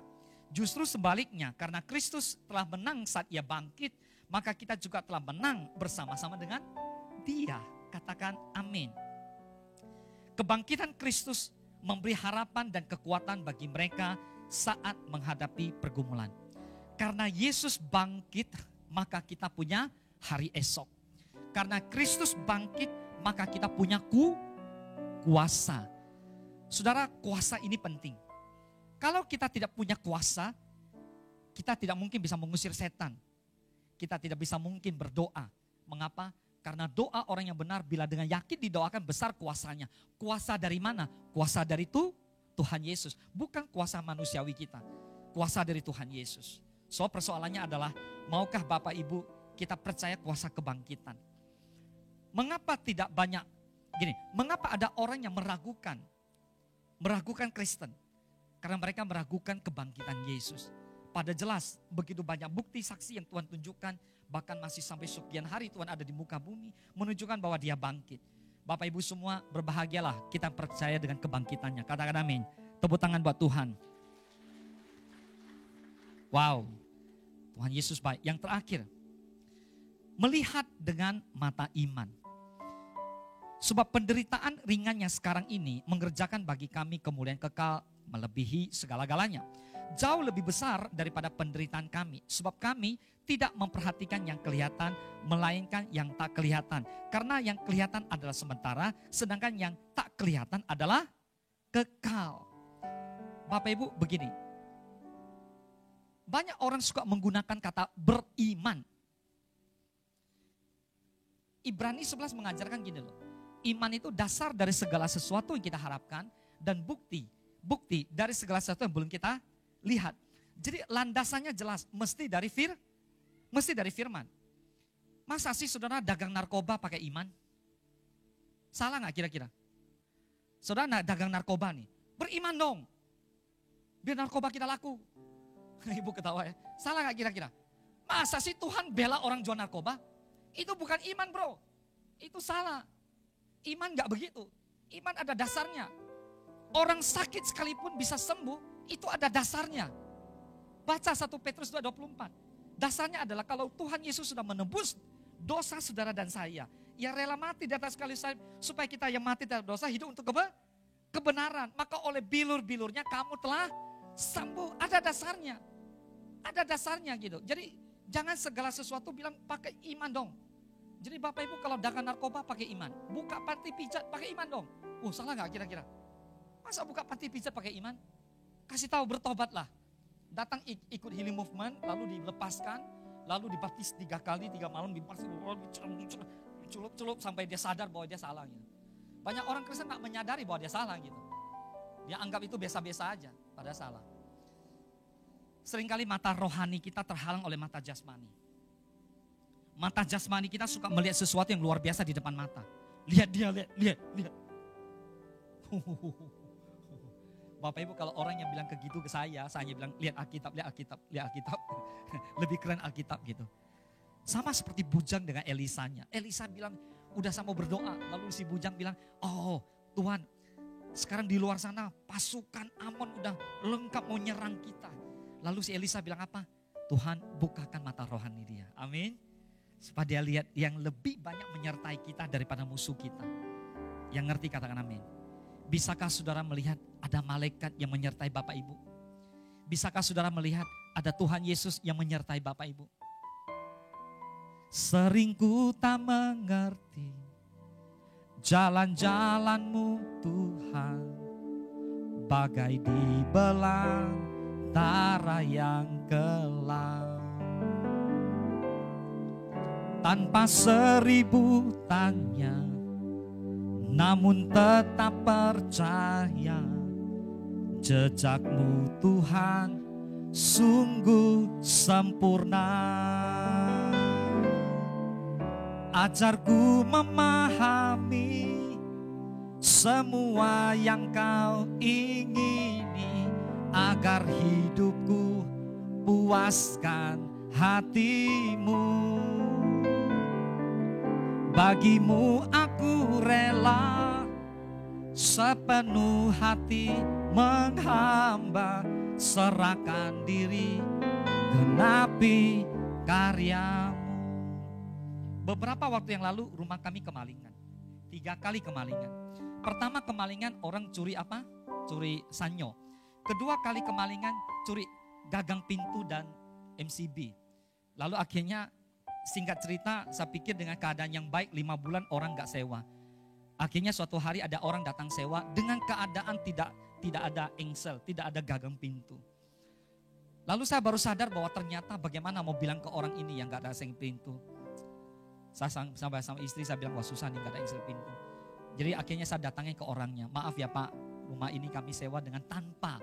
Justru sebaliknya, karena Kristus telah menang saat ia bangkit, maka kita juga telah menang bersama-sama dengan Dia. Katakan amin. Kebangkitan Kristus memberi harapan dan kekuatan bagi mereka saat menghadapi pergumulan. Karena Yesus bangkit, maka kita punya hari esok. Karena Kristus bangkit, maka kita punya kuasa. Saudara, kuasa ini penting. Kalau kita tidak punya kuasa, kita tidak mungkin bisa mengusir setan. Kita tidak bisa mungkin berdoa. Mengapa? Karena doa orang yang benar bila dengan yakin didoakan besar kuasanya. Kuasa dari mana? Kuasa dari Tuhan Yesus. Bukan kuasa manusiawi kita. Kuasa dari Tuhan Yesus. So persoalannya adalah, maukah Bapak Ibu kita percaya kuasa kebangkitan? Mengapa tidak banyak, mengapa ada orang yang meragukan Kristen? Karena mereka meragukan kebangkitan Yesus. Pada jelas begitu banyak bukti saksi yang Tuhan tunjukkan, bahkan masih sampai sekian hari Tuhan ada di muka bumi, menunjukkan bahwa Dia bangkit. Bapak Ibu semua berbahagialah kita percaya dengan kebangkitannya. Katakan amin. Tepuk tangan buat Tuhan. Wow, Tuhan Yesus baik. Yang terakhir, melihat dengan mata iman. Sebab penderitaan ringan yang sekarang ini mengerjakan bagi kami kemuliaan kekal melebihi segala-galanya. Jauh lebih besar daripada penderitaan kami. Sebab kami tidak memperhatikan yang kelihatan, melainkan yang tak kelihatan. Karena yang kelihatan adalah sementara, sedangkan yang tak kelihatan adalah kekal. Bapak Ibu begini, banyak orang suka menggunakan kata beriman. Ibrani 11 mengajarkan gini loh. Iman itu dasar dari segala sesuatu yang kita harapkan dan bukti dari segala sesuatu yang belum kita lihat. Jadi landasannya jelas, mesti dari firman. Masa sih saudara dagang narkoba pakai iman? Salah gak kira-kira? Saudara dagang narkoba nih, beriman dong. Biar narkoba kita laku. Ibu ketawa ya. Salah gak kira-kira? Masa sih Tuhan bela orang jual narkoba? Itu bukan iman bro. Itu salah. Iman gak begitu. Iman ada dasarnya. Orang sakit sekalipun bisa sembuh, itu ada dasarnya. Baca 1 Petrus 2:24. Dasarnya adalah kalau Tuhan Yesus sudah menebus dosa saudara dan saya, ia rela mati di atas kayu salib supaya kita yang mati dalam dosa hidup untuk kebenaran. Maka oleh bilur-bilurnya kamu telah sembuh. Ada dasarnya. Ada dasarnya gitu. Jadi jangan segala sesuatu bilang pakai iman dong. Jadi Bapak Ibu kalau dagang narkoba pakai iman. Buka panti pijat pakai iman dong. Salah gak kira-kira? Masa buka panti pijat pakai iman? Kasih tahu bertobatlah. Datang ikut healing movement, lalu dilepaskan, lalu dibaptis 3 kali, 3 malam, dicelup sampai dia sadar bahwa dia salah gitu. Banyak orang Kristen gak menyadari bahwa dia salah gitu. Dia anggap itu biasa-biasa aja, padahal salah. Seringkali mata rohani kita terhalang oleh mata jasmani. Mata jasmani kita suka melihat sesuatu yang luar biasa di depan mata. Lihat dia, lihat. Bapak Ibu kalau orang yang bilang gitu ke saya hanya bilang lihat Alkitab. Lebih keren Alkitab gitu. Sama seperti bujang dengan Elisanya. Elisa bilang udah sama berdoa. Lalu si bujang bilang, oh Tuhan sekarang di luar sana pasukan Amon udah lengkap mau nyerang kita. Lalu si Elisa bilang apa? Tuhan bukakan mata rohani dia. Amin. Supaya dia lihat yang lebih banyak menyertai kita daripada musuh kita. Yang ngerti katakan amin. Bisakah saudara melihat ada malaikat yang menyertai Bapak Ibu? Bisakah saudara melihat ada Tuhan Yesus yang menyertai Bapak Ibu? Sering ku tak mengerti jalan-jalan-Mu Tuhan, bagai di belantara yang kelam. tanpa 1000 tanya, namun tetap percaya jejakmu Tuhan sungguh sempurna. Ajarku memahami semua yang kau ingini, agar hidupku puaskan hatimu. Bagimu aku rela sepenuh hati menghamba, serahkan diri, genapi karyamu. Beberapa waktu yang lalu rumah kami kemalingan. 3 kali kemalingan. Pertama kemalingan orang curi apa? Curi sanyo. Kedua kali kemalingan curi gagang pintu dan MCB. Lalu akhirnya singkat cerita saya pikir dengan keadaan yang baik 5 bulan orang gak sewa. Akhirnya suatu hari ada orang datang sewa dengan keadaan tidak ada engsel, tidak ada gagang pintu. Lalu saya baru sadar bahwa ternyata bagaimana mau bilang ke orang ini yang gak ada gagang pintu. Saya sampai sama istri saya bilang, wah susah nih gak ada engsel pintu. Jadi akhirnya saya datangnya ke orangnya, maaf ya Pak, rumah ini kami sewa dengan tanpa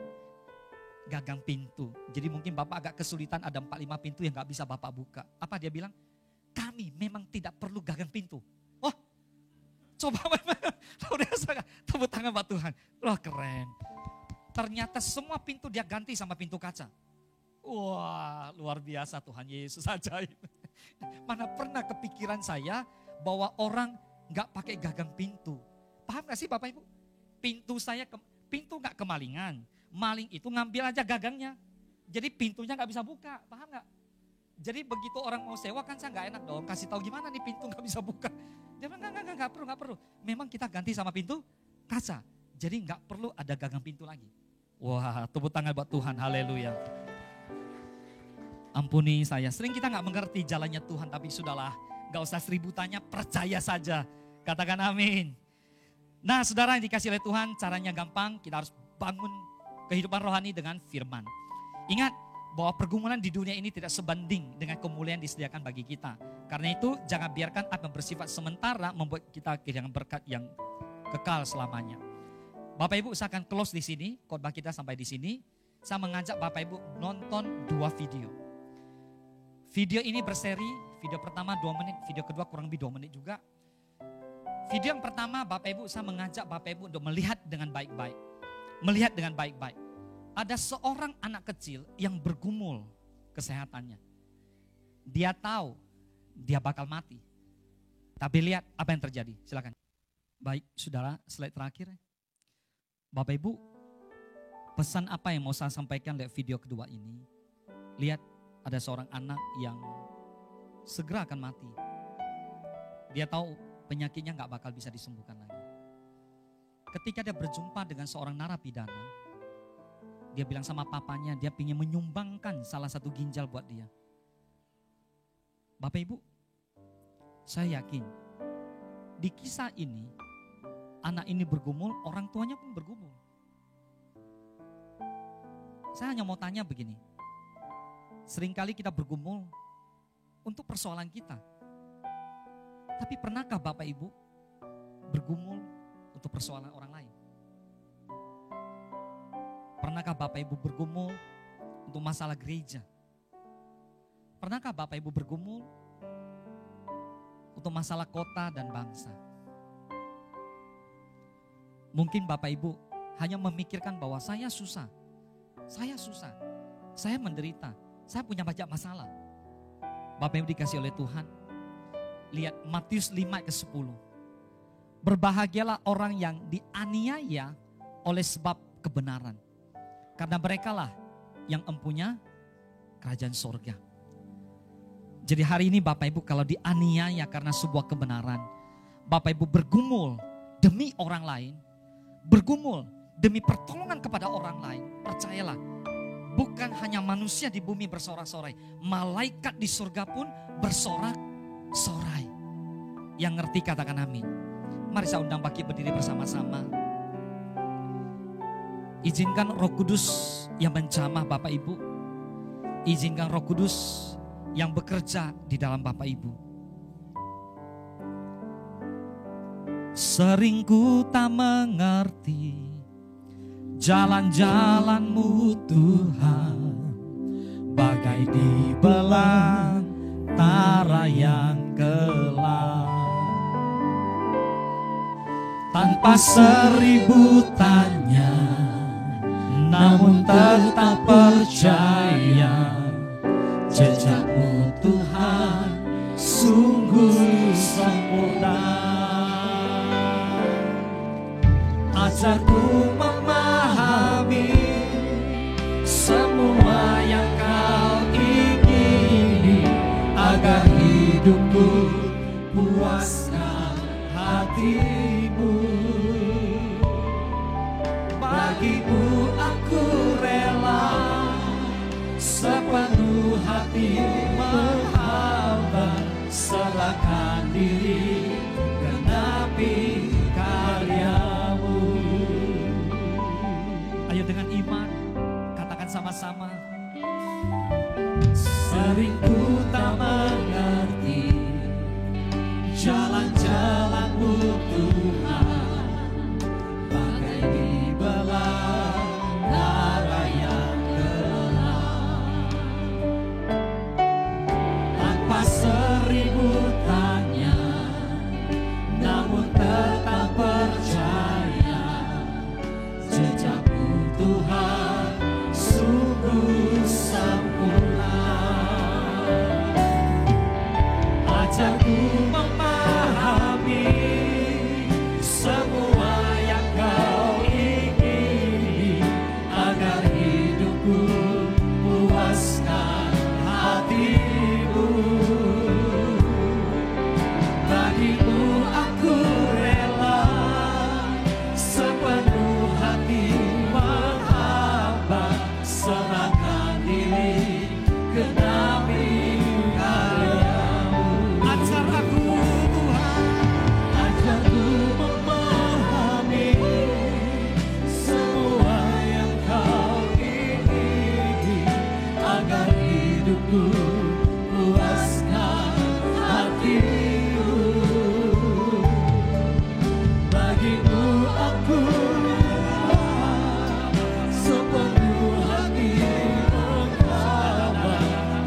gagang pintu. Jadi mungkin Bapak agak kesulitan, ada 4-5 pintu yang gak bisa Bapak buka. Apa dia bilang? Kami memang tidak perlu gagang pintu. Oh, coba tepuk tangan buat Tuhan. Wah keren. Ternyata semua pintu dia ganti sama pintu kaca. Wah luar biasa, Tuhan Yesus ajaib. Mana pernah kepikiran saya bahwa orang gak pakai gagang pintu. Paham gak sih Bapak Ibu? Pintu gak kemalingan. Maling itu ngambil aja gagangnya. Jadi pintunya gak bisa buka. Paham gak? Jadi begitu orang mau sewa kan saya gak enak dong. Kasih tahu gimana nih pintu gak bisa buka. Dia bilang gak perlu. Memang kita ganti sama pintu kaca. Jadi gak perlu ada gagang pintu lagi. Wah tepuk tangan buat Tuhan. Haleluya. Ampuni saya. Sering kita gak mengerti jalannya Tuhan. Tapi sudahlah. Gak usah 1000 tanya. Percaya saja. Katakan amin. Nah saudara yang dikasih oleh Tuhan. Caranya gampang. Kita harus bangun kehidupan rohani dengan firman. Ingat bahwa pergumulan di dunia ini tidak sebanding dengan kemuliaan disediakan bagi kita. Karena itu jangan biarkan apa yang bersifat sementara membuat kita kehilangan berkat yang kekal selamanya. Bapak Ibu saya akan close di sini, khotbah kita sampai di sini. Saya mengajak Bapak Ibu nonton 2 video. Video ini berseri, video pertama 2 menit, video kedua kurang lebih 2 menit juga. Video yang pertama Bapak Ibu saya mengajak Bapak Ibu untuk melihat dengan baik-baik. Melihat dengan baik-baik. Ada seorang anak kecil yang bergumul kesehatannya. Dia tahu dia bakal mati. Tapi lihat apa yang terjadi. Silakan. Baik, saudara, slide terakhir. Bapak Ibu, pesan apa yang mau saya sampaikan lewat video kedua ini? Lihat, ada seorang anak yang segera akan mati. Dia tahu penyakitnya gak bakal bisa disembuhkan lagi. Ketika dia berjumpa dengan seorang narapidana, dia bilang sama papanya, dia ingin menyumbangkan salah satu ginjal buat dia. Bapak Ibu, saya yakin di kisah ini, anak ini bergumul, orang tuanya pun bergumul. Saya hanya mau tanya begini, seringkali kita bergumul untuk persoalan kita. Tapi pernahkah Bapak Ibu bergumul untuk persoalan orang lain? Pernahkah Bapak Ibu bergumul untuk masalah gereja? Pernahkah Bapak Ibu bergumul untuk masalah kota dan bangsa? Mungkin Bapak Ibu hanya memikirkan bahwa saya susah, saya menderita, saya punya banyak masalah. Bapak Ibu dikasih oleh Tuhan, lihat Matius 5:10. Berbahagialah orang yang dianiaya oleh sebab kebenaran. Karena merekalah yang empunya kerajaan sorga. Jadi hari ini Bapak Ibu kalau dianiaya karena sebuah kebenaran, Bapak Ibu bergumul demi orang lain, bergumul demi pertolongan kepada orang lain, percayalah, bukan hanya manusia di bumi bersorak-sorai, malaikat di surga pun bersorak-sorai. Yang ngerti katakan amin. Mari saya undang baki berdiri bersama-sama. Izinkan Roh Kudus yang menjamah Bapak Ibu. Izinkan Roh Kudus yang bekerja di dalam Bapak Ibu. Sering ku tak mengerti jalan-jalan-Mu Tuhan, bagai di belantara yang gelap. Tanpa seribu tanya, namun tetap percaya, jejak-Mu Tuhan sungguh sempurna. Ajarku memahami semua yang Kau ingini, agar hidupku puaskan hati-Mu. Bagi-Mu aku rela sepenuh hati menghamba, serahkan diri genapi karya-Mu. Ayo dengan iman katakan sama-sama. Sering ku tak mengerti jalan-jalan-Mu Tuhan, bagai di belantara yang gelap. Tanpa seribu tanya, namun tetap percaya, jejak-Mu Tuhan sungguh sempurna. Ajarku memahami semua yang Kau ingini, agar hidupku puaskan hati-Mu. Bagi-Mu aku rela sepenuh hati menghamba, serahkan diri genapi karya-Mu. Ajar aku Tuhan, ajarku memahami semua yang Kau ingini, agar hidupku puaskan hati-Mu. Bagi-Mu aku sepenuh hati menghamba,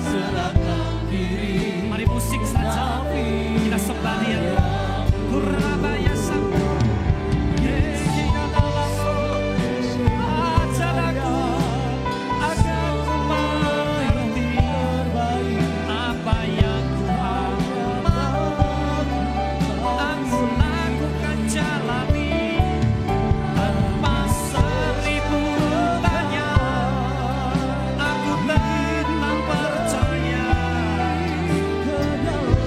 serahkan diri. Mari musik saja, kita sembah Dia. Kurabaya Sang, ajar aku agar ku mengerti apa yang Tuhan mau. Aku lakukan jalani tanpa seribu tanya. Aku tetap percaya,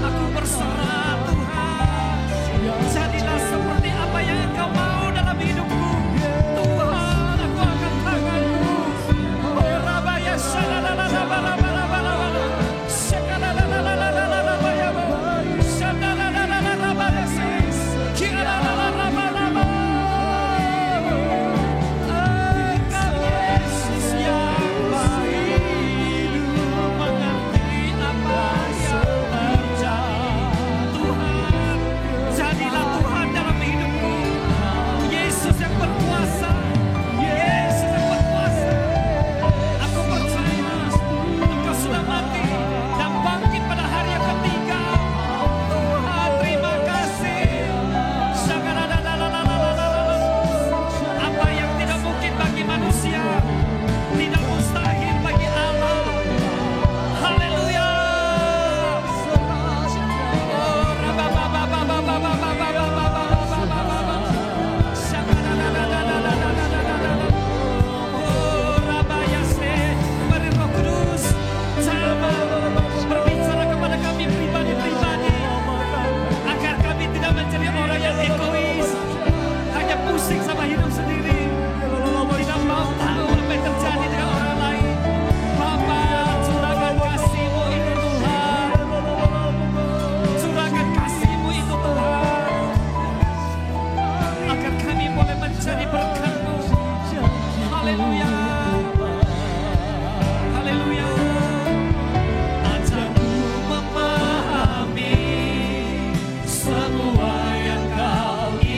aku berserah Tuhan. Jadilah seperti apa yang Engkau mau dalam hidupku. Tuhan, aku angkat tanganku. Oh, Rabaya Shadalalalabalabalabala. Shakalalalalalalabaya. Shadalalalalabalasi. Kiralalalalabalaba. Engkau Yesus yang baik, mengerti apa yang terjadi. Tuhan, jadilah Tuhan dalam hidupku. Yesus yang berkuasa, Yesus yang berkuasa. Aku percaya Engkau sudah mati dan bangkit pada hari yang ketiga. Tuhan, terima kasih. Apa yang tidak mungkin bagi manusia, tidak mustahil bagi Allah. Haleluya. Oh, mari Roh Kudus berbicara kepada kami pribadi-pribadi, agar kami tidak menjadi orang yang egois, hanya pusing sama hidup sendiri, tidak mau tahu apa yang terjadi dengan orang lain. Bapa, curahkan kasih-Mu itu Tuhan, curahkan kasih-Mu itu Tuhan, agar kami boleh menjadi berkat-Mu. Haleluya, haleluya. Ajarku memahami semua yang Kau ingini,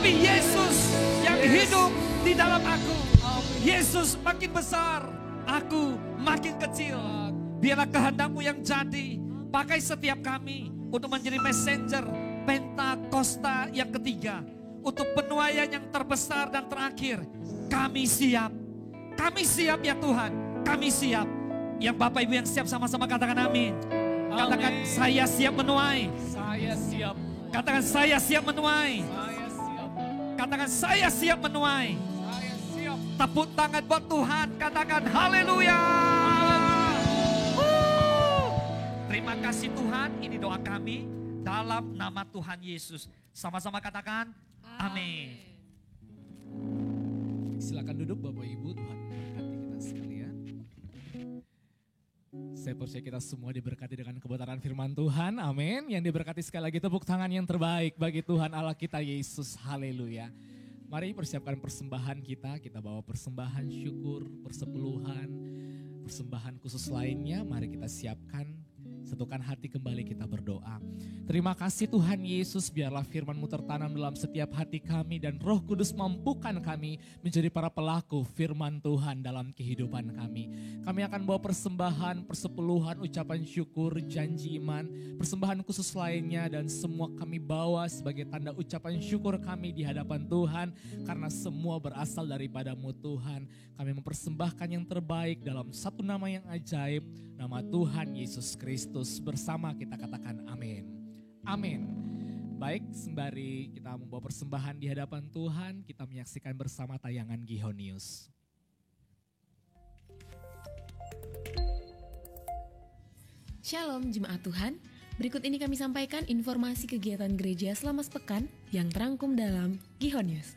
Tapi Yesus yang hidup di dalam aku. Yesus makin besar, aku makin kecil. Biarlah kehendakmu yang jadi. Pakai setiap kami untuk menjadi messenger Pentakosta yang ketiga. Untuk penuaian yang terbesar dan terakhir. Kami siap. Kami siap ya Tuhan. Kami siap. Yang Bapak Ibu yang siap sama-sama katakan amin. Katakan saya siap menuai. Saya siap. Katakan saya siap menuai. Saya siap. Katakan saya siap menuai. Saya siap. Tepuk tangan buat Tuhan. Katakan haleluya. Terima kasih Tuhan. Ini doa kami dalam nama Tuhan Yesus. Sama-sama katakan amin. Silakan duduk Bapak Ibu, Tuhan memberkati kita sekalian. Saya percaya kita semua diberkati dengan kebenaran firman Tuhan, amin. Yang diberkati sekali lagi tepuk tangan yang terbaik bagi Tuhan Allah kita Yesus, haleluya. Mari persiapkan persembahan kita bawa persembahan syukur, persepuluhan, persembahan khusus lainnya. Mari kita siapkan, satukan hati kembali kita berdoa. Terima kasih Tuhan Yesus, biarlah firman-Mu tertanam dalam setiap hati kami dan Roh Kudus mampukan kami menjadi para pelaku firman Tuhan dalam kehidupan kami. Kami akan bawa persembahan, persepuluhan, ucapan syukur, janji iman, persembahan khusus lainnya dan semua kami bawa sebagai tanda ucapan syukur kami di hadapan Tuhan karena semua berasal daripada-Mu Tuhan. Kami mempersembahkan yang terbaik dalam satu nama yang ajaib, nama Tuhan Yesus Kristus. Bersama kita katakan amin. Amin. Baik, sembari kita membawa persembahan di hadapan Tuhan, kita menyaksikan bersama tayangan Gihon News. Shalom jemaat Tuhan, berikut ini kami sampaikan informasi kegiatan gereja selama sepekan yang terangkum dalam Gihon News.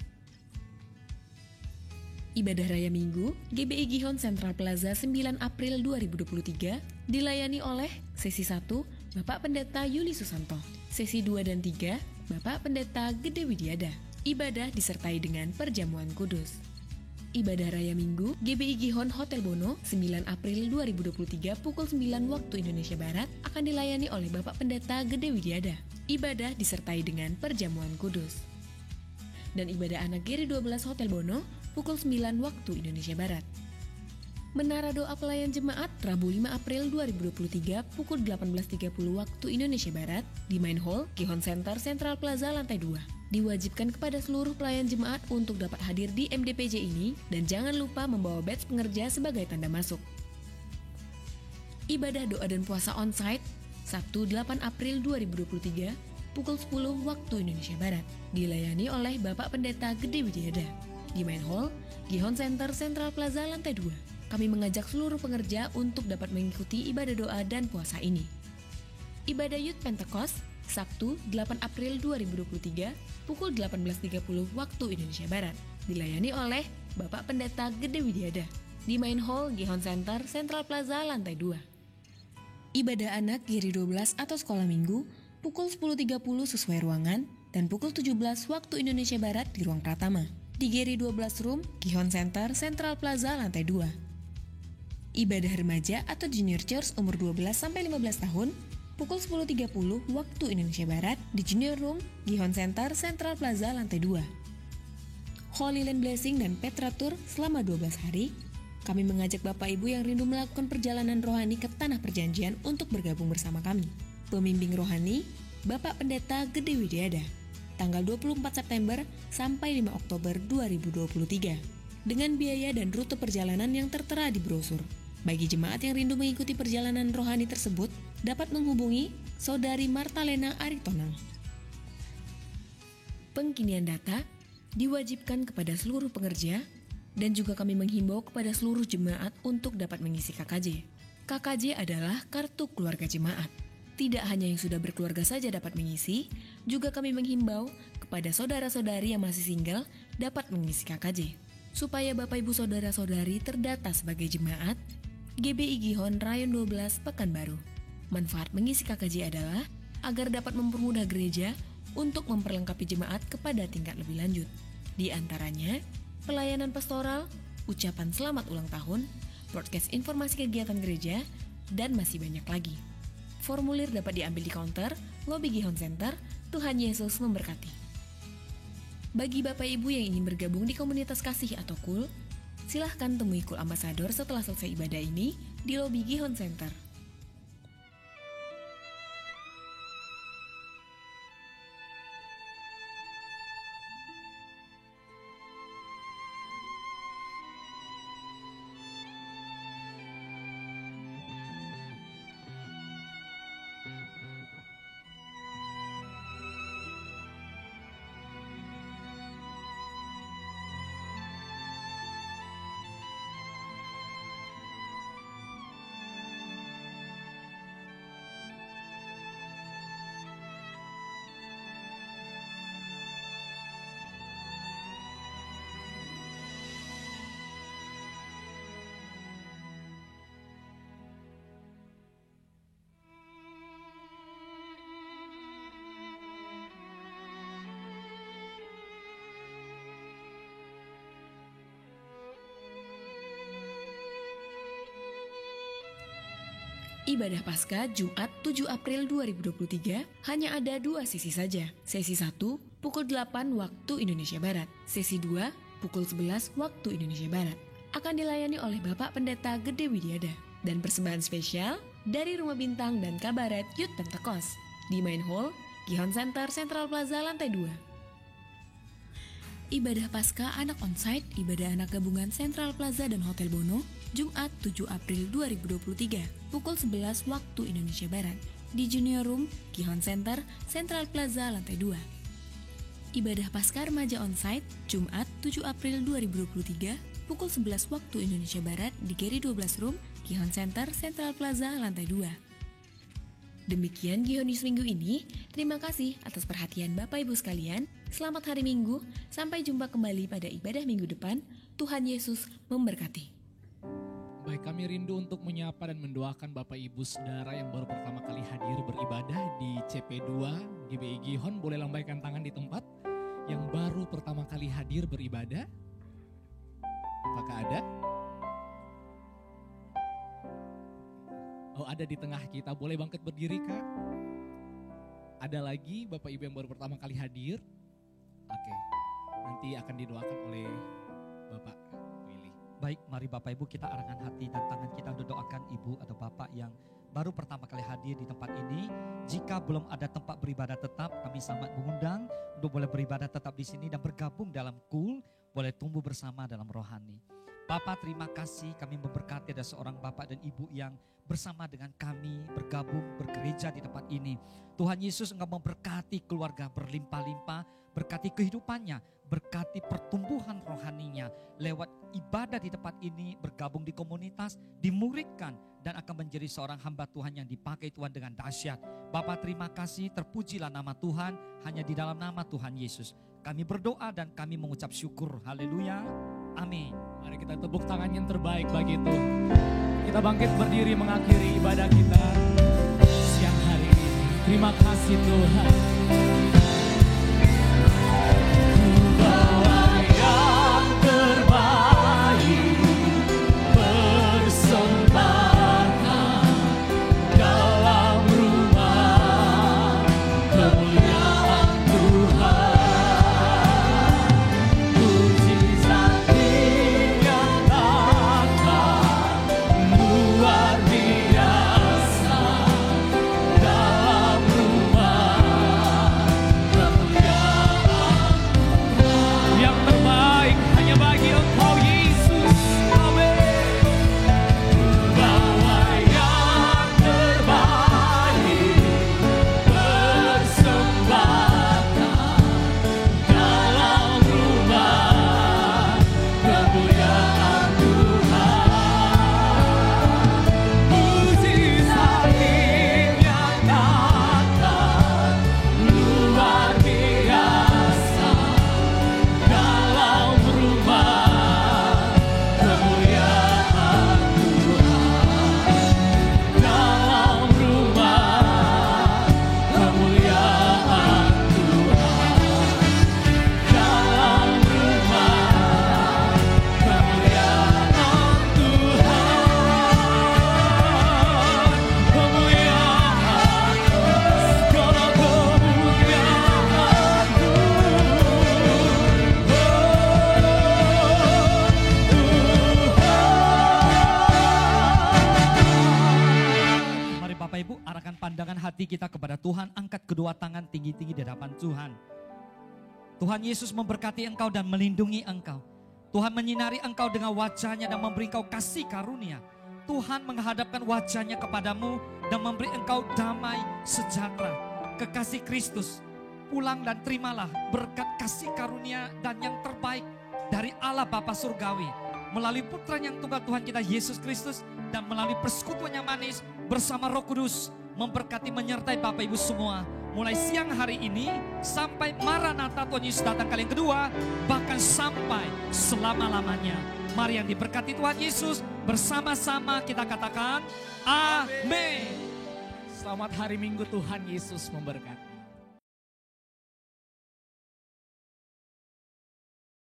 Ibadah Raya Minggu GBI Gihon Central Plaza 9 April 2023 dilayani oleh sesi 1 Bapak Pendeta Yuli Susanto, sesi 2 dan 3 Bapak Pendeta Gede Widiada. Ibadah disertai dengan perjamuan kudus. Ibadah Raya Minggu GBI Gihon Hotel Bono 9 April 2023 pukul 9 waktu Indonesia Barat akan dilayani oleh Bapak Pendeta Gede Widiada. Ibadah disertai dengan perjamuan kudus. Dan ibadah anak Geri 12 Hotel Bono pukul 9 waktu Indonesia Barat. Menara Doa Pelayan Jemaat Rabu 5 April 2023 pukul 18.30 waktu Indonesia Barat di Main Hall Gihon Center Central Plaza lantai 2. Diwajibkan kepada seluruh pelayan jemaat untuk dapat hadir di MDPJ ini dan jangan lupa membawa badge pengerja sebagai tanda masuk. Ibadah doa dan puasa on-site Sabtu 8 April 2023 pukul 10 waktu Indonesia Barat dilayani oleh Bapak Pendeta Gede Widiada di Main Hall Gihon Center Central Plaza lantai 2. Kami mengajak seluruh pengerja untuk dapat mengikuti ibadah doa dan puasa ini. Ibadah Youth Pentecost Sabtu 8 April 2023 pukul 18.30 waktu Indonesia Barat dilayani oleh Bapak Pendeta Gede Widiada di Main Hall Gihon Center Central Plaza lantai 2. Ibadah anak Giri 12 atau sekolah minggu pukul 10.30 sesuai ruangan dan pukul 17 waktu Indonesia Barat di ruang Pratama di Giri 12 Room Gihon Center Central Plaza lantai 2. Ibadah remaja atau junior church umur 12-15 tahun pukul 10.30 waktu Indonesia Barat di Junior Room Gihon Center Central Plaza lantai 2. Holy Land Blessing dan Petra Tour selama 12 hari. Kami mengajak Bapak Ibu yang rindu melakukan perjalanan rohani ke Tanah Perjanjian untuk bergabung bersama kami. Pembimbing rohani Bapak Pendeta Gede Widiada. Tanggal 24 September sampai 5 Oktober 2023. Dengan biaya dan rute perjalanan yang tertera di brosur. Bagi jemaat yang rindu mengikuti perjalanan rohani tersebut, dapat menghubungi Saudari Martalena Aritonang. Pengkinian data diwajibkan kepada seluruh pengerja dan juga kami menghimbau kepada seluruh jemaat untuk dapat mengisi KKJ. KKJ adalah kartu keluarga jemaat. Tidak hanya yang sudah berkeluarga saja dapat mengisi, juga kami menghimbau kepada saudara-saudari yang masih single dapat mengisi KKJ. Supaya Bapak Ibu Saudara-saudari terdata sebagai jemaat, GBI Gihon Rayon 12 Pekanbaru. Manfaat mengisi KKJ adalah agar dapat mempermudah gereja untuk memperlengkapi jemaat kepada tingkat lebih lanjut. Di antaranya, pelayanan pastoral, ucapan selamat ulang tahun, broadcast informasi kegiatan gereja, dan masih banyak lagi. Formulir dapat diambil di counter, lobi Gihon Center. Tuhan Yesus memberkati. Bagi Bapak Ibu yang ingin bergabung di komunitas kasih atau KUL, silahkan temui KUL Ambasador setelah selesai ibadah ini di lobi Gihon Center. Ibadah Paskah Jumat 7 April 2023 hanya ada 2 sesi saja. Sesi 1 pukul 8 waktu Indonesia Barat. Sesi 2 pukul 11 waktu Indonesia Barat. Akan dilayani oleh Bapak Pendeta Gede Widiada. Dan persembahan spesial dari Rumah Bintang dan Kabaret Youth Pentecost di Main Hall, Gihon Center, Central Plaza, lantai 2. Ibadah Paskah Anak Onsite, Ibadah Anak Gabungan Central Plaza dan Hotel Bono, Jumat 7 April 2023, pukul 11 waktu Indonesia Barat, di Junior Room, Gihon Center, Central Plaza, lantai 2. Ibadah Paskah Remaja Onsite, Jumat 7 April 2023, pukul 11 waktu Indonesia Barat, di Geri 12 Room, Gihon Center, Central Plaza, lantai 2. Demikian Gihon News minggu ini. Terima kasih atas perhatian Bapak Ibu sekalian. Selamat hari Minggu. Sampai jumpa kembali pada ibadah minggu depan. Tuhan Yesus memberkati. Baik, kami rindu untuk menyapa dan mendoakan Bapak Ibu Saudara yang baru pertama kali hadir beribadah di CP2 GBI Gihon. Boleh lambaikan tangan di tempat yang baru pertama kali hadir beribadah. Apakah ada? Oh, ada di tengah kita. Boleh bangkit berdiri, Kak? Ada lagi Bapak Ibu yang baru pertama kali hadir? Oke, nanti akan didoakan oleh Bapak Willy. Baik, mari Bapak Ibu kita arahkan hati dan tangan kita untuk doakan Ibu atau Bapak yang baru pertama kali hadir di tempat ini. Jika belum ada tempat beribadah tetap, kami sangat mengundang untuk boleh beribadah tetap di sini dan bergabung dalam KUL, boleh tumbuh bersama dalam rohani. Bapak, terima kasih, kami memberkati ada seorang Bapak dan Ibu yang bersama dengan kami bergabung bergereja di tempat ini. Tuhan Yesus, Engkau memberkati keluarga berlimpah-limpah, berkati kehidupannya, berkati pertumbuhan rohaninya lewat ibadah di tempat ini, bergabung di komunitas, dimuridkan dan akan menjadi seorang hamba Tuhan yang dipakai Tuhan dengan dahsyat. Bapak, terima kasih, terpujilah nama Tuhan hanya di dalam nama Tuhan Yesus. Kami berdoa dan kami mengucap syukur. Haleluya. Amin. Mari kita tepuk tangan yang terbaik bagi Tuhan. Kita bangkit berdiri mengakhiri ibadah kita siang hari ini. Terima kasih Tuhan. hati kita kepada Tuhan, angkat kedua tangan tinggi-tinggi di hadapan Tuhan. Tuhan Yesus memberkati engkau dan melindungi engkau. Tuhan menyinari engkau dengan wajahnya dan memberi engkau kasih karunia. Tuhan menghadapkan wajahnya kepadamu dan memberi engkau damai sejahtera. Kekasih Kristus, pulang dan terimalah berkat kasih karunia dan yang terbaik dari Allah Bapa Surgawi. Melalui putra yang tunggal Tuhan kita Yesus Kristus dan melalui persekutuan yang manis bersama Roh Kudus. Memberkati menyertai Bapak Ibu semua. Mulai siang hari ini sampai Maranatha Tuhan Yesus datang kali yang kedua. Bahkan sampai selama-lamanya. Mari yang diberkati Tuhan Yesus, bersama-sama kita katakan amin. Selamat hari Minggu, Tuhan Yesus memberkati.